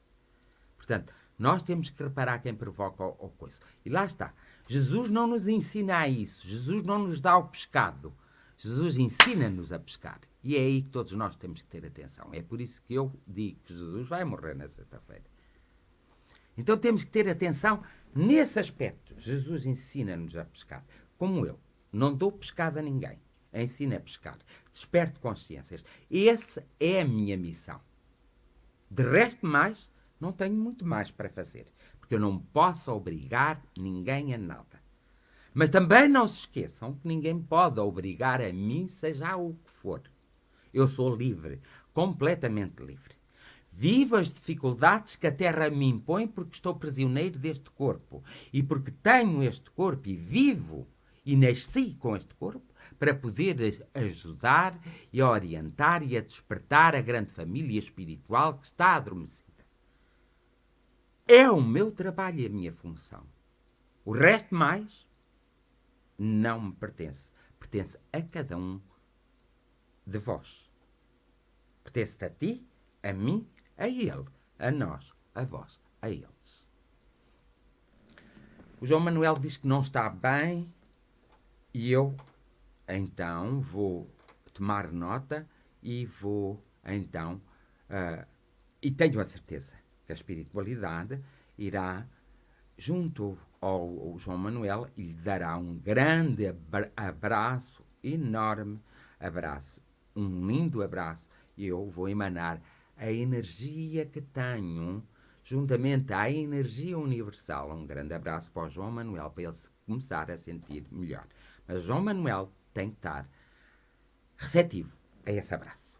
Portanto, nós temos que reparar quem provoca o coisa. E lá está. Jesus não nos ensina a isso. Jesus não nos dá o pescado. Jesus ensina-nos a pescar. E é aí que todos nós temos que ter atenção. É por isso que eu digo que Jesus vai morrer na sexta-feira. Então temos que ter atenção nesse aspecto. Jesus ensina-nos a pescar. Como eu. Não dou pescado a ninguém. Ensino a pescar. Desperto consciências. Essa é a minha missão. De resto mais, não tenho muito mais para fazer. Porque eu não posso obrigar ninguém a nada. Mas também não se esqueçam que ninguém pode obrigar a mim, seja o que for. Eu sou livre, completamente livre. Vivo as dificuldades que a Terra me impõe porque estou prisioneiro deste corpo. E porque tenho este corpo e vivo e nasci com este corpo para poder ajudar e a orientar e a despertar a grande família espiritual que está adormecida. É o meu trabalho e a minha função. O resto mais não me pertence. Pertence a cada um de vós. Pertence a ti, a mim, a ele, a nós, a vós, a eles. O João Manuel diz que não está bem e eu, então, vou tomar nota e vou, então, e tenho a certeza que a espiritualidade irá, junto ao João Manuel, e lhe dará um grande abraço, enorme abraço, um lindo abraço, e eu vou emanar a energia que tenho, juntamente à energia universal. Um grande abraço para o João Manuel, para ele começar a sentir melhor. Mas o João Manuel tem que estar receptivo a esse abraço.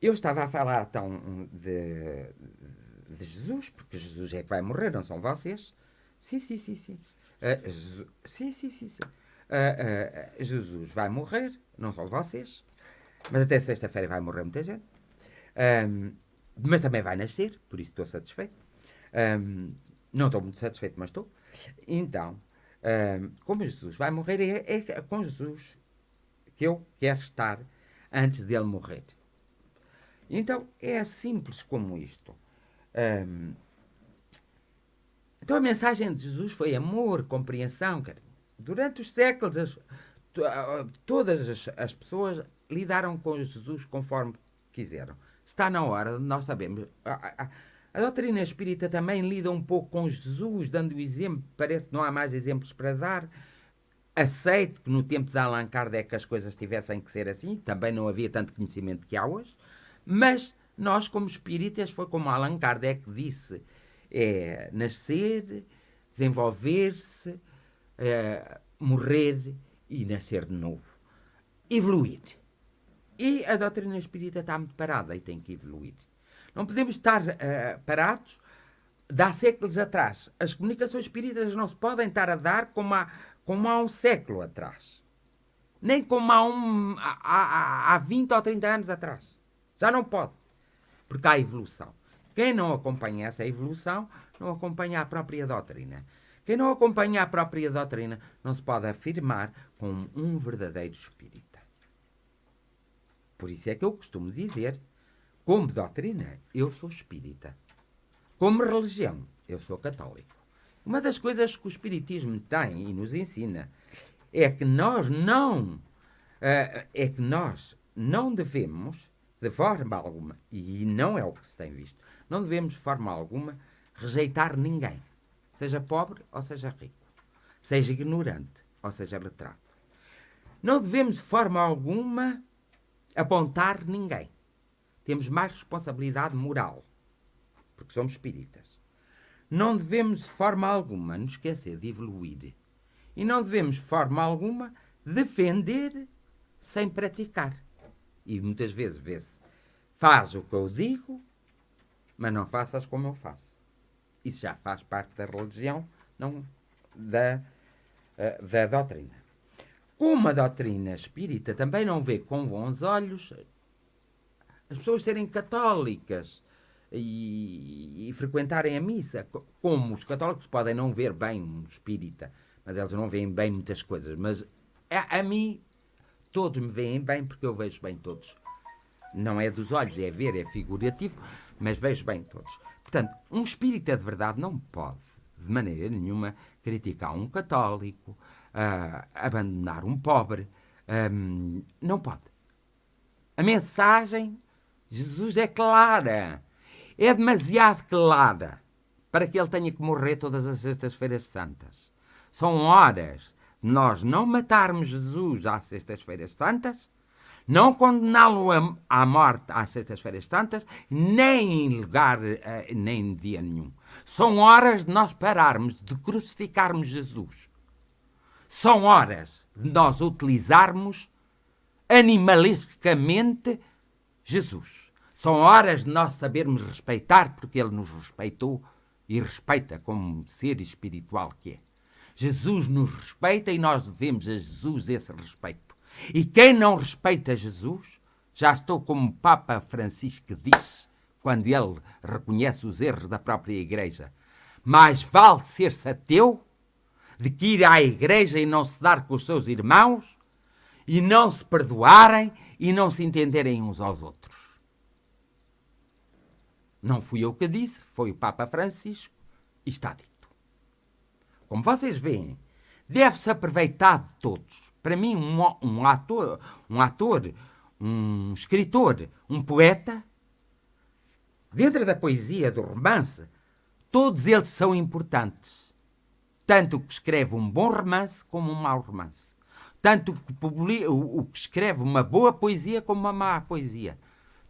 Eu estava a falar, então, de Jesus, porque Jesus é que vai morrer, não são vocês. Sim. Sim. Jesus vai morrer, não são vocês. Mas até sexta-feira vai morrer muita gente. Mas também vai nascer, por isso estou satisfeito. Não estou muito satisfeito, mas estou. Então, como Jesus vai morrer, é com Jesus que eu quero estar antes dele morrer. Então, é simples como isto. Então, a mensagem de Jesus foi amor, compreensão. Durante os séculos, todas as pessoas lidaram com Jesus conforme quiseram. Está na hora de nós sabermos. A doutrina espírita também lida um pouco com Jesus, dando exemplo. Parece que não há mais exemplos para dar. Aceito que no tempo de Allan Kardec as coisas tivessem que ser assim. Também não havia tanto conhecimento que há hoje. Mas nós, como espíritas, foi como Allan Kardec disse: é nascer, desenvolver-se, morrer e nascer de novo. Evoluir. E a doutrina espírita está muito parada e tem que evoluir. Não podemos estar parados. De há séculos atrás, as comunicações espíritas não se podem estar a dar como há um século atrás. Nem como há 20 ou 30 anos atrás. Já não pode. Porque há evolução. Quem não acompanha essa evolução, não acompanha a própria doutrina. Quem não acompanha a própria doutrina, não se pode afirmar como um verdadeiro espírita. Por isso é que eu costumo dizer, como doutrina, eu sou espírita. Como religião, eu sou católico. Uma das coisas que o espiritismo tem e nos ensina é que nós não devemos, de forma alguma, e não é o que se tem visto, não devemos, de forma alguma, rejeitar ninguém. Seja pobre ou seja rico. Seja ignorante ou seja letrado. Não devemos, de forma alguma, apontar ninguém. Temos mais responsabilidade moral, porque somos espíritas. Não devemos, de forma alguma, nos esquecer de evoluir. E não devemos, de forma alguma, defender sem praticar. E muitas vezes vê-se, faz o que eu digo, mas não faças como eu faço. Isso já faz parte da religião, não da doutrina. Como a doutrina espírita também não vê com bons olhos as pessoas serem católicas e frequentarem a missa, como os católicos podem não ver bem um espírita, mas eles não veem bem muitas coisas, mas a mim todos me veem bem porque eu vejo bem todos. Não é dos olhos, é ver, é figurativo, mas vejo bem todos. Portanto, um espírita de verdade não pode, de maneira nenhuma, criticar um católico, abandonar um pobre. Não pode. A mensagem de Jesus é clara. É demasiado clara para que ele tenha que morrer todas as sextas-feiras santas. São horas de nós não matarmos Jesus às sextas-feiras santas, não condená-lo à morte às sextas-feiras santas, nem em lugar, nem em dia nenhum. São horas de nós pararmos de crucificarmos Jesus. São horas de nós utilizarmos animalisticamente Jesus. São horas de nós sabermos respeitar, porque ele nos respeitou e respeita como ser espiritual que é. Jesus nos respeita e nós devemos a Jesus esse respeito. E quem não respeita Jesus, já estou como o Papa Francisco diz, quando ele reconhece os erros da própria Igreja, mais vale ser-se ateu de que ir à Igreja e não se dar com os seus irmãos, e não se perdoarem e não se entenderem uns aos outros. Não fui eu que disse, foi o Papa Francisco, e está dito. Como vocês veem, deve-se aproveitar de todos. Para mim, um ator, um escritor, um poeta, dentro da poesia, do romance, todos eles são importantes. Tanto o que escreve um bom romance como um mau romance. Tanto o que escreve uma boa poesia como uma má poesia.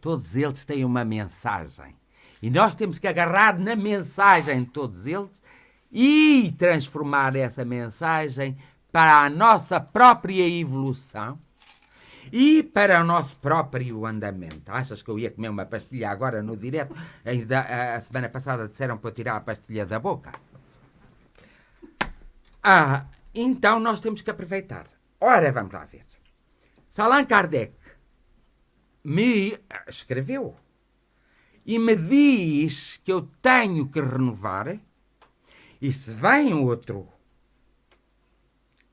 Todos eles têm uma mensagem. E nós temos que agarrar na mensagem de todos eles e transformar essa mensagem para a nossa própria evolução e para o nosso próprio andamento. Achas que eu ia comer uma pastilha agora no direto? A semana passada disseram para eu tirar a pastilha da boca. Então nós temos que aproveitar. Ora, vamos lá ver. Se Allan Kardec me escreveu e me diz que eu tenho que renovar, e se vem outro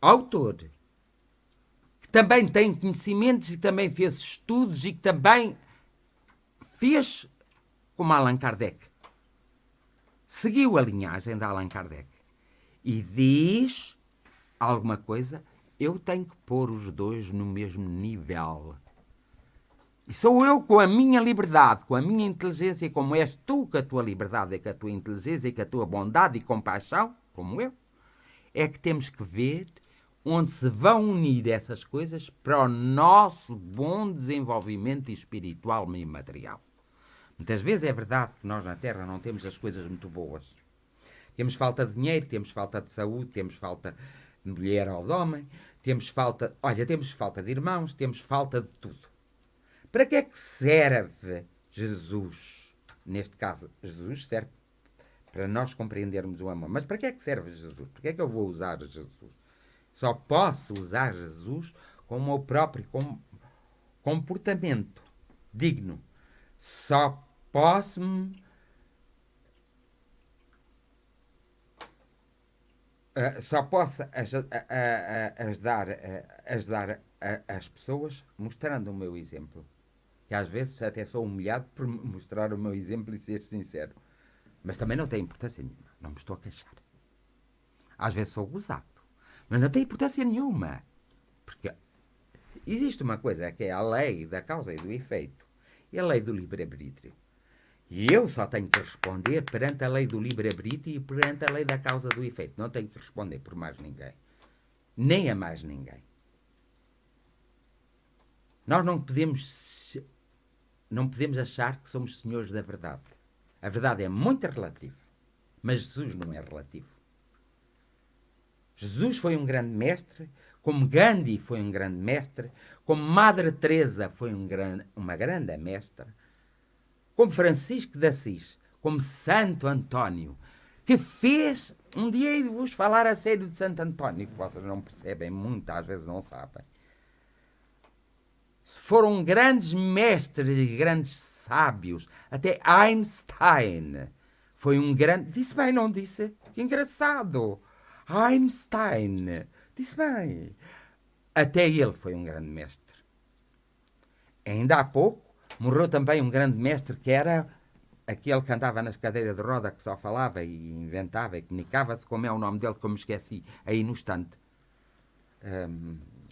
autor que também tem conhecimentos e também fez estudos e que também fez como Allan Kardec, seguiu a linhagem de Allan Kardec e diz alguma coisa, eu tenho que pôr os dois no mesmo nível. E sou eu, com a minha liberdade, com a minha inteligência, como és tu com a tua liberdade e com a tua inteligência e com a tua bondade e compaixão, como eu, é que temos que ver onde se vão unir essas coisas para o nosso bom desenvolvimento espiritual e material. Muitas vezes é verdade que nós na Terra não temos as coisas muito boas. Temos falta de dinheiro, temos falta de saúde, temos falta de mulher ou de homem, temos falta de irmãos, temos falta de tudo. Para que é que serve Jesus? Neste caso, Jesus serve para nós compreendermos o amor. Mas para que é que serve Jesus? Para que é que eu vou usar Jesus? Só posso usar Jesus com o meu próprio comportamento digno. Só posso ajudar as pessoas mostrando o meu exemplo. Que às vezes até sou humilhado por mostrar o meu exemplo e ser sincero. Mas também não tem importância nenhuma. Não me estou a queixar. Às vezes sou gozado. Mas não tem importância nenhuma. Porque existe uma coisa que é a lei da causa e do efeito. E a lei do livre-arbítrio. E eu só tenho que responder perante a lei do livre-arbítrio e perante a lei da causa do efeito. Não tenho que responder por mais ninguém. Nem a mais ninguém. Nós não podemos achar que somos senhores da verdade. A verdade é muito relativa. Mas Jesus não é relativo. Jesus foi um grande mestre, como Gandhi foi um grande mestre, como Madre Teresa foi uma grande mestra, como Francisco de Assis, como Santo António, que fez, um dia hei de vos falar a sério de Santo António, que vocês não percebem muito, às vezes não sabem. Foram grandes mestres e grandes sábios, até Einstein foi um grande... Disse bem, não disse? Que engraçado! Einstein, disse bem. Até ele foi um grande mestre. Ainda há pouco morreu também um grande mestre que era aquele que andava nas cadeiras de roda, que só falava e inventava e comunicava-se, como é o nome dele que eu me esqueci, aí no estante.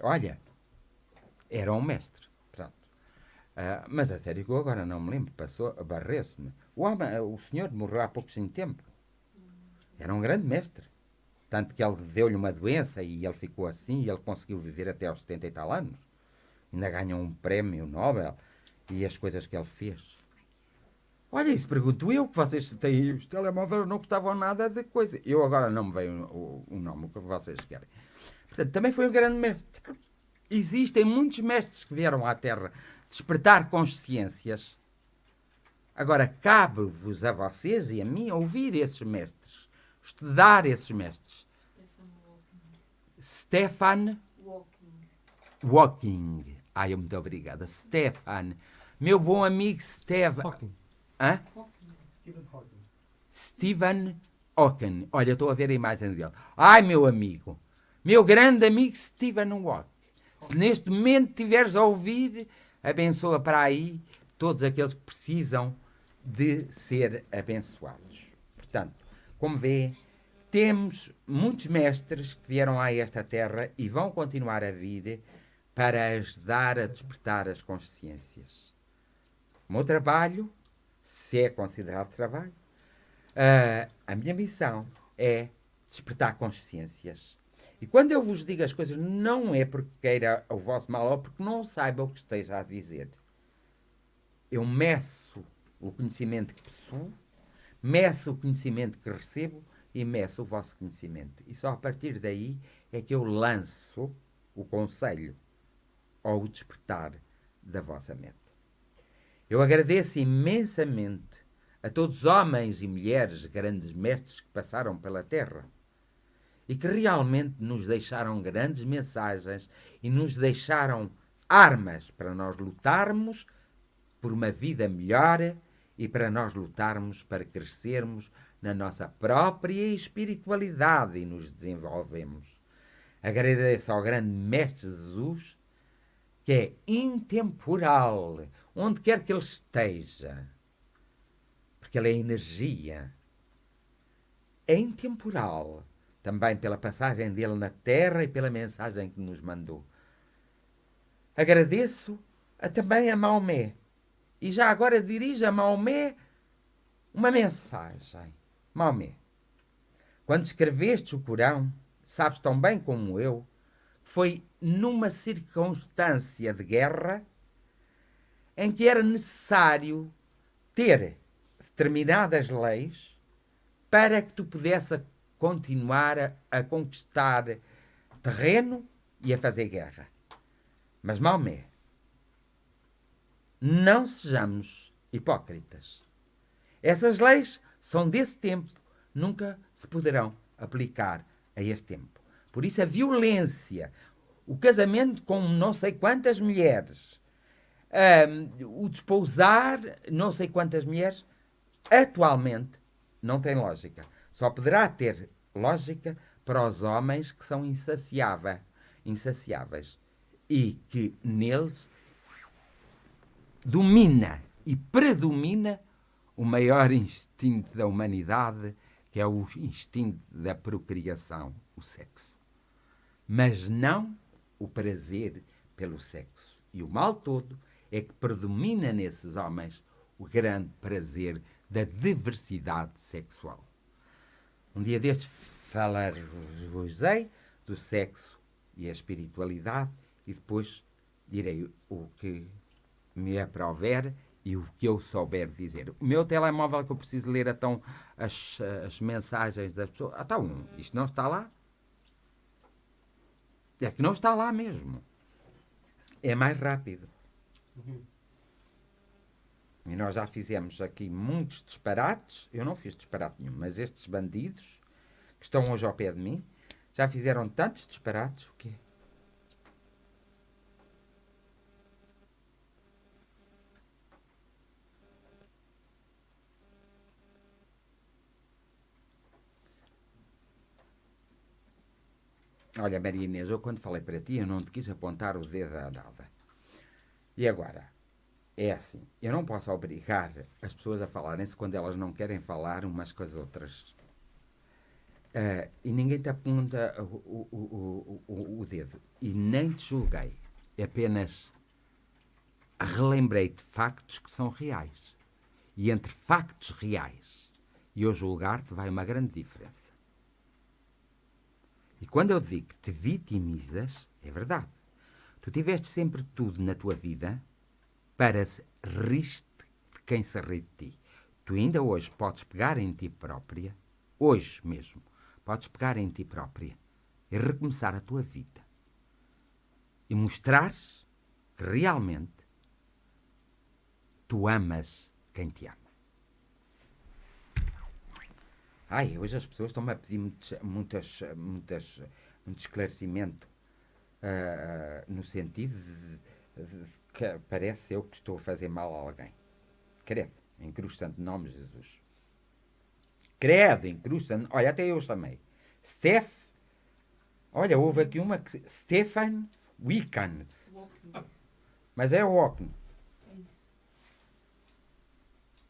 Olha, era um mestre. Pronto. Mas a sério que eu agora não me lembro, passou, barreu-se-me. O senhor morreu há pouco tempo. Era um grande mestre. Tanto que ele deu-lhe uma doença e ele ficou assim e ele conseguiu viver até aos 70 e tal anos. Ainda ganhou um prémio Nobel e as coisas que ele fez. Olha, isso pergunto eu, que vocês têm os telemóveis, não gostavam nada de coisa. Eu agora não me veio o nome que vocês querem. Portanto, também foi um grande mestre. Existem muitos mestres que vieram à Terra despertar consciências. Agora, cabe-vos a vocês e a mim ouvir esses mestres, estudar esses mestres. Stephen Hawking. Ai, muito obrigada. Stephen. Meu bom amigo Stephen. Hawking. Hã? Stephen Hawking. Stephen Hawking. Olha, estou a ver a imagem dele. Ai, meu amigo. Meu grande amigo Stephen Hawking. Se neste momento estiveres a ouvir, abençoa para aí todos aqueles que precisam de ser abençoados. Portanto, como vê, temos muitos mestres que vieram a esta terra e vão continuar a vir para ajudar a despertar as consciências. O meu trabalho, se é considerado trabalho, a minha missão é despertar consciências. E quando eu vos digo as coisas, não é porque queira o vosso mal ou porque não saiba o que esteja a dizer. Eu meço o conhecimento que possuo, meço o conhecimento que recebo e meço o vosso conhecimento. E só a partir daí é que eu lanço o conselho ou o despertar da vossa mente. Eu agradeço imensamente a todos os homens e mulheres, grandes mestres que passaram pela Terra e que realmente nos deixaram grandes mensagens e nos deixaram armas para nós lutarmos por uma vida melhor e para nós lutarmos para crescermos na nossa própria espiritualidade e nos desenvolvemos. Agradeço ao grande Mestre Jesus, que é intemporal, onde quer que ele esteja, porque ele é energia. É intemporal, também pela passagem dele na Terra e pela mensagem que nos mandou. Agradeço também a Maomé. E já agora dirijo a Maomé uma mensagem. Maomé, quando escreveste o Corão, sabes tão bem como eu, que foi numa circunstância de guerra em que era necessário ter determinadas leis para que tu pudesse continuar a conquistar terreno e a fazer guerra. Mas, Maomé, não sejamos hipócritas. Essas leis são desse tempo, nunca se poderão aplicar a este tempo. Por isso a violência, o casamento com não sei quantas mulheres, o despousar não sei quantas mulheres, atualmente não tem lógica. Só poderá ter lógica para os homens que são insaciáveis e que neles domina e predomina o maior instinto da humanidade, que é o instinto da procriação, o sexo. Mas não o prazer pelo sexo. E o mal todo é que predomina nesses homens o grande prazer da diversidade sexual. Um dia destes falar-vos-ei do sexo e a espiritualidade e depois direi o que me aprouver e o que eu souber dizer. O meu telemóvel que eu preciso ler então as mensagens das pessoas. Então, isto não está lá? É que não está lá mesmo. É mais rápido. E nós já fizemos aqui muitos disparates. Eu não fiz disparate nenhum, mas estes bandidos que estão hoje ao pé de mim já fizeram tantos disparates. O quê? Olha, Maria Inês, eu quando falei para ti, eu não te quis apontar o dedo a nada. E agora? É assim, eu não posso obrigar as pessoas a falarem-se quando elas não querem falar umas com as outras. E ninguém te aponta o dedo. E nem te julguei. Apenas relembrei-te factos que são reais. E entre factos reais e eu julgar-te vai uma grande diferença. E quando eu digo que te vitimizas, é verdade. Tu tiveste sempre tudo na tua vida para rir-te de quem se ri de ti. Tu ainda hoje podes pegar em ti própria, hoje mesmo, podes pegar em ti própria e recomeçar a tua vida. E mostrares que realmente tu amas quem te ama. Ai, hoje as pessoas estão-me a pedir muito esclarecimento no sentido de que parece eu que estou a fazer mal a alguém. Credo, em cruz santo nome de Jesus. Credo, em cruz santo... Olha, até eu chamei. Olha, houve aqui uma que... Stefan Wickens. Mas é Walken.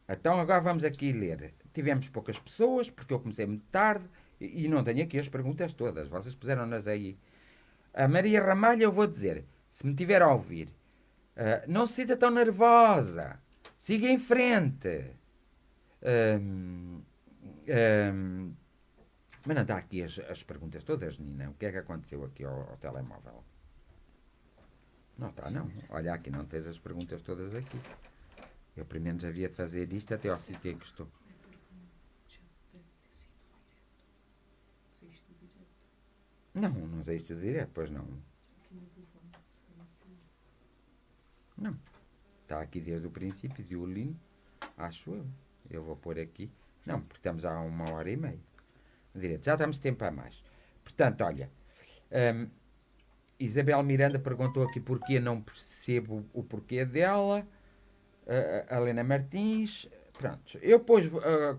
Então agora vamos aqui ler. Tivemos poucas pessoas, porque eu comecei muito tarde, e não tenho aqui as perguntas todas. Vocês puseram-nas aí. A Maria Ramalho, eu vou dizer, se me tiver a ouvir, não se sinta tão nervosa. Siga em frente. Mas não está aqui as perguntas todas, Nina. O que é que aconteceu aqui ao telemóvel? Não está, não. Olha, aqui não tens as perguntas todas aqui. Eu, pelo menos, havia de fazer isto até ao sítio em que estou. Não, não saíste do direto, pois não. Não. Está aqui desde o princípio, de Ulino, acho eu. Eu vou pôr aqui. Não, porque estamos há 1h30. Direto. Já estamos tempo a mais. Portanto, olha. Isabel Miranda perguntou aqui porquê, não percebo o porquê dela. A Helena Martins. Pronto. Eu depois,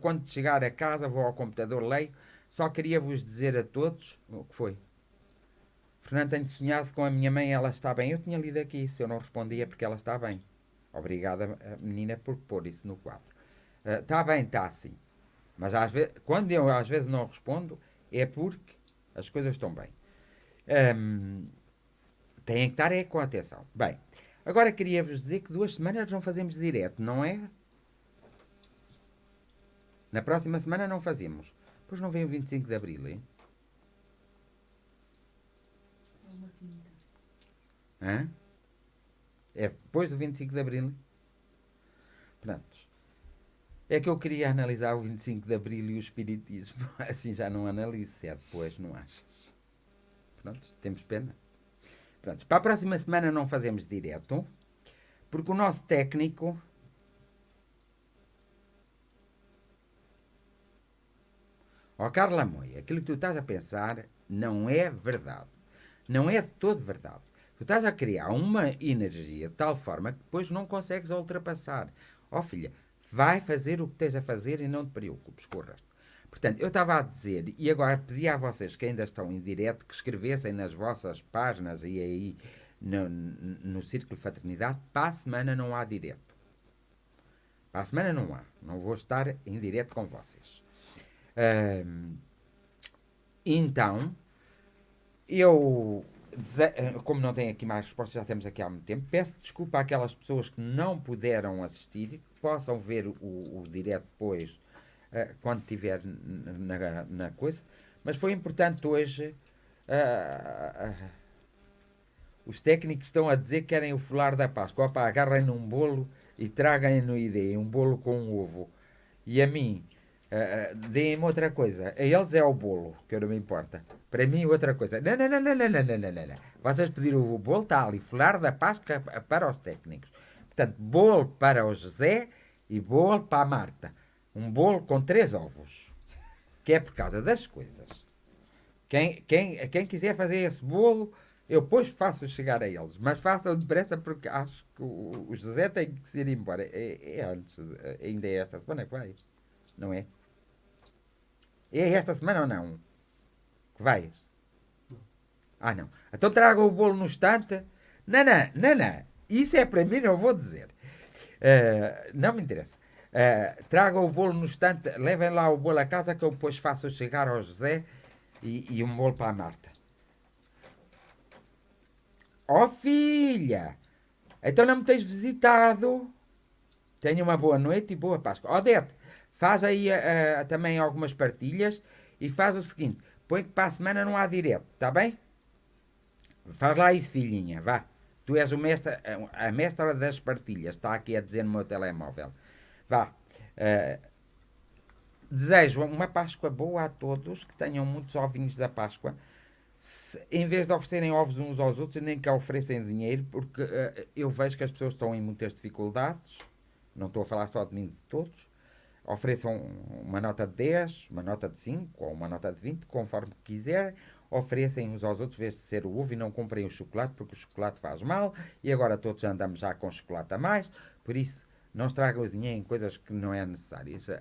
quando chegar a casa, vou ao computador, leio. Só queria vos dizer a todos o que foi. Fernando, tenho sonhado com a minha mãe, ela está bem. Eu tinha lido aqui, se eu não respondia, porque ela está bem. Obrigada, menina, por pôr isso no quadro. Está bem, está sim. Mas às vezes, quando eu às vezes não respondo, é porque as coisas estão bem. Têm que estar com atenção. Bem, agora queria-vos dizer que 2 semanas não fazemos direto, não é? Na próxima semana não fazemos. Pois não vem o 25 de Abril, hein? Hã? É depois do 25 de Abril? Pronto. É que eu queria analisar o 25 de Abril e o Espiritismo. Assim já não analiso, certo? Pois, não achas? Pronto, temos pena. Pronto, para a próxima semana não fazemos direto, porque o nosso técnico... Carla Moia, aquilo que tu estás a pensar não é verdade. Não é de todo verdade. Tu estás a criar uma energia de tal forma que depois não consegues ultrapassar. Filha, vai fazer o que tens a fazer e não te preocupes com o resto. Portanto, eu estava a dizer, e agora pedi a vocês que ainda estão em direto, que escrevessem nas vossas páginas e aí no Círculo de Fraternidade, para a semana não há direto. Para a semana não há. Não vou estar em direto com vocês. Então, eu, como não tenho aqui mais respostas, já temos aqui há muito tempo, peço desculpa àquelas pessoas que não puderam assistir, que possam ver o direto depois, quando estiver na coisa, mas foi importante hoje. Os técnicos estão a dizer que querem o folar da Páscoa. Opa, agarrem num bolo e tragam-no ideia, um bolo com um ovo. E a mim, deem-me outra coisa. A eles é o bolo, que eu não me importa. Para mim, outra coisa. Não, não, não, não, não, não, não, não. Vocês pediram o bolo, está ali. Folar da Páscoa para os técnicos. Portanto, bolo para o José E bolo para a Marta. Um bolo com 3 ovos. Que é por causa das coisas. Quem quiser fazer esse bolo, eu depois faço chegar a eles. Mas façam depressa porque acho que o José tem que se ir embora. É antes, ainda é esta semana que vai. Não é? É esta semana ou não? Que vai? Ah, não. Então traga o bolo no estante. Não, não, não, não. Isso é para mim, não vou dizer. Não me interessa. Traga o bolo no estante, levem lá o bolo a casa que eu depois faço chegar ao José e um bolo para a Marta. Oh filha! Então não me tens visitado? Tenha uma boa noite e boa Páscoa. Odete, faz aí também algumas partilhas e faz o seguinte: põe que para a semana não há direto, está bem? Faz lá isso, filhinha, vá. Tu és o mestre, a mestra das partilhas, está aqui a dizer no meu telemóvel. Vá. Uh, Desejo uma Páscoa boa a todos, que tenham muitos ovinhos da Páscoa. Em vez de oferecerem ovos uns aos outros, nem que oferecem dinheiro, porque eu vejo que as pessoas estão em muitas dificuldades. Não estou a falar só de mim, de todos. Ofereçam uma nota de 10, uma nota de 5 ou uma nota de 20, conforme quiserem. Oferecem uns aos outros, em vez de ser o ovo, e não comprem o chocolate, porque o chocolate faz mal. E agora todos andamos já com chocolate a mais. Por isso, não estragam o dinheiro em coisas que não é necessário. Isso,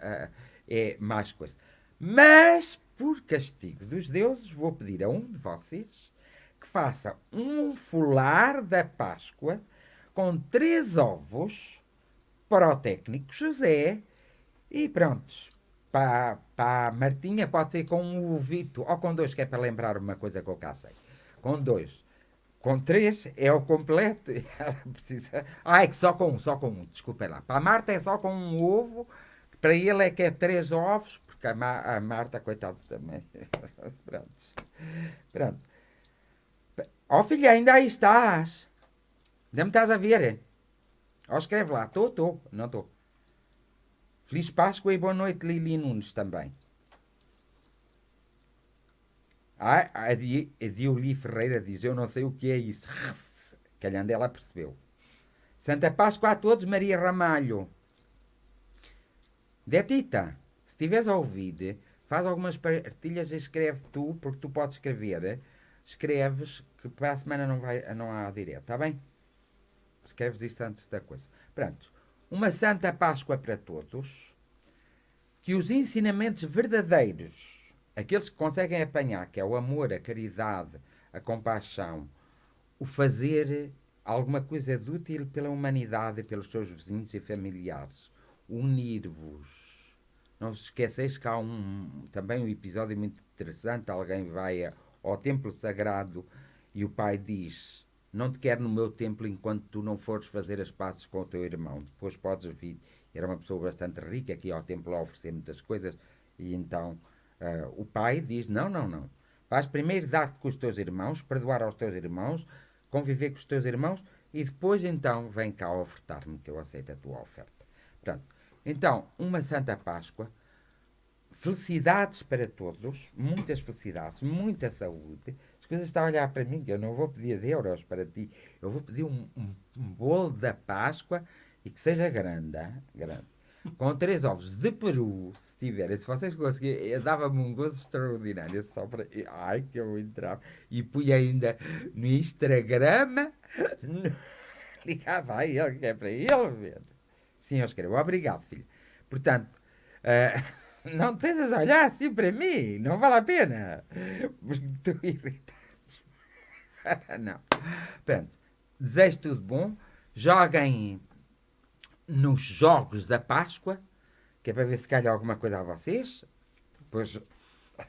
é mais coisa. Mas, por castigo dos deuses, vou pedir a um de vocês que faça um folar da Páscoa com 3 ovos para o técnico José e prontos. Para a Martinha pode ser com um ovito ou com 2, que é para lembrar uma coisa que eu cá sei. Com 2. Com 3 é o completo. Ela precisa. Ah, é que só com um. Desculpa lá. Para a Marta é só com um ovo. Para ele é que é 3 ovos. Porque a Marta, coitada, também. Pronto. Pronto. Ó filha, ainda aí estás. Ainda me estás a ver? Ó, escreve lá. Estou. Não estou. Feliz Páscoa e boa noite, Lili Nunes também. A Dioli Ferreira diz: eu não sei o que é isso. Calhando ela percebeu. Santa Páscoa a todos, Maria Ramalho. Detita, se estiveres a ouvir, faz algumas partilhas e escreve tu, porque tu podes escrever. Escreves que para a semana não há direto, está bem? Escreves isto antes da coisa. Pronto. Uma Santa Páscoa para todos. Que os ensinamentos verdadeiros, aqueles que conseguem apanhar, que é o amor, a caridade, a compaixão, o fazer alguma coisa de útil pela humanidade, pelos seus vizinhos e familiares, unir-vos. Não vos esqueceis que há também um episódio muito interessante, alguém vai ao templo sagrado e o pai diz: não te quero no meu templo enquanto tu não fores fazer as pazes com o teu irmão. Depois podes vir. Era uma pessoa bastante rica, que ia ao templo a oferecer muitas coisas, e então o pai diz: não, não, não. Vais primeiro dar-te com os teus irmãos, perdoar aos teus irmãos, conviver com os teus irmãos, e depois então vem cá ofertar-me, que eu aceito a tua oferta. Portanto, então, uma Santa Páscoa, felicidades para todos, muitas felicidades, muita saúde. As coisas estão a olhar para mim, que eu não vou pedir euros para ti, eu vou pedir um bolo da Páscoa e que seja grande, grande. Com 3 ovos de peru, se tiverem, se vocês conseguirem, dava-me um gozo extraordinário. Só para. Ai, que eu entrava. E punha ainda no Instagram, ligado a ele, que é para ele ver. Sim, eu escrevo. Obrigado, filho. Portanto, não estejas a olhar assim para mim, não vale a pena. Porque estou irritado. Não. Pronto. Desejo tudo bom. Joguem nos Jogos da Páscoa, que é para ver se calha alguma coisa a vocês. Depois,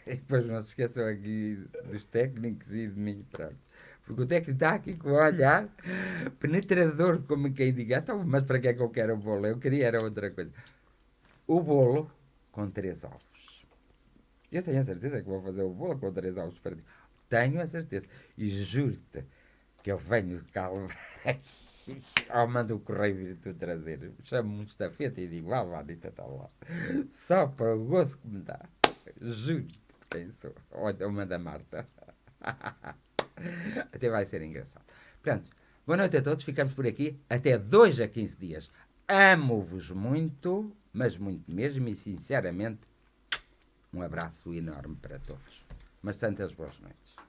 depois não se esqueçam aqui dos técnicos e de mim. Pronto. Porque o técnico está aqui com o olhar penetrador, como quem diga: então, mas para que é que eu quero o bolo? Eu queria era outra coisa. O bolo com 3 ovos. Eu tenho a certeza que vou fazer o bolo com 3 ovos para ti. Tenho a certeza. E juro-te que eu venho cá ou mando o correio vir tu trazer. Chamo-me estafeta e digo: vá, Anitta, está lá. Só para o gosto que me dá. Juro-te quem sou. Ou então manda a Marta. Até vai ser engraçado. Pronto. Boa noite a todos. Ficamos por aqui. Até 2 a 15 dias. Amo-vos muito, mas muito mesmo e sinceramente, um abraço enorme para todos. Mas tantas boas noites.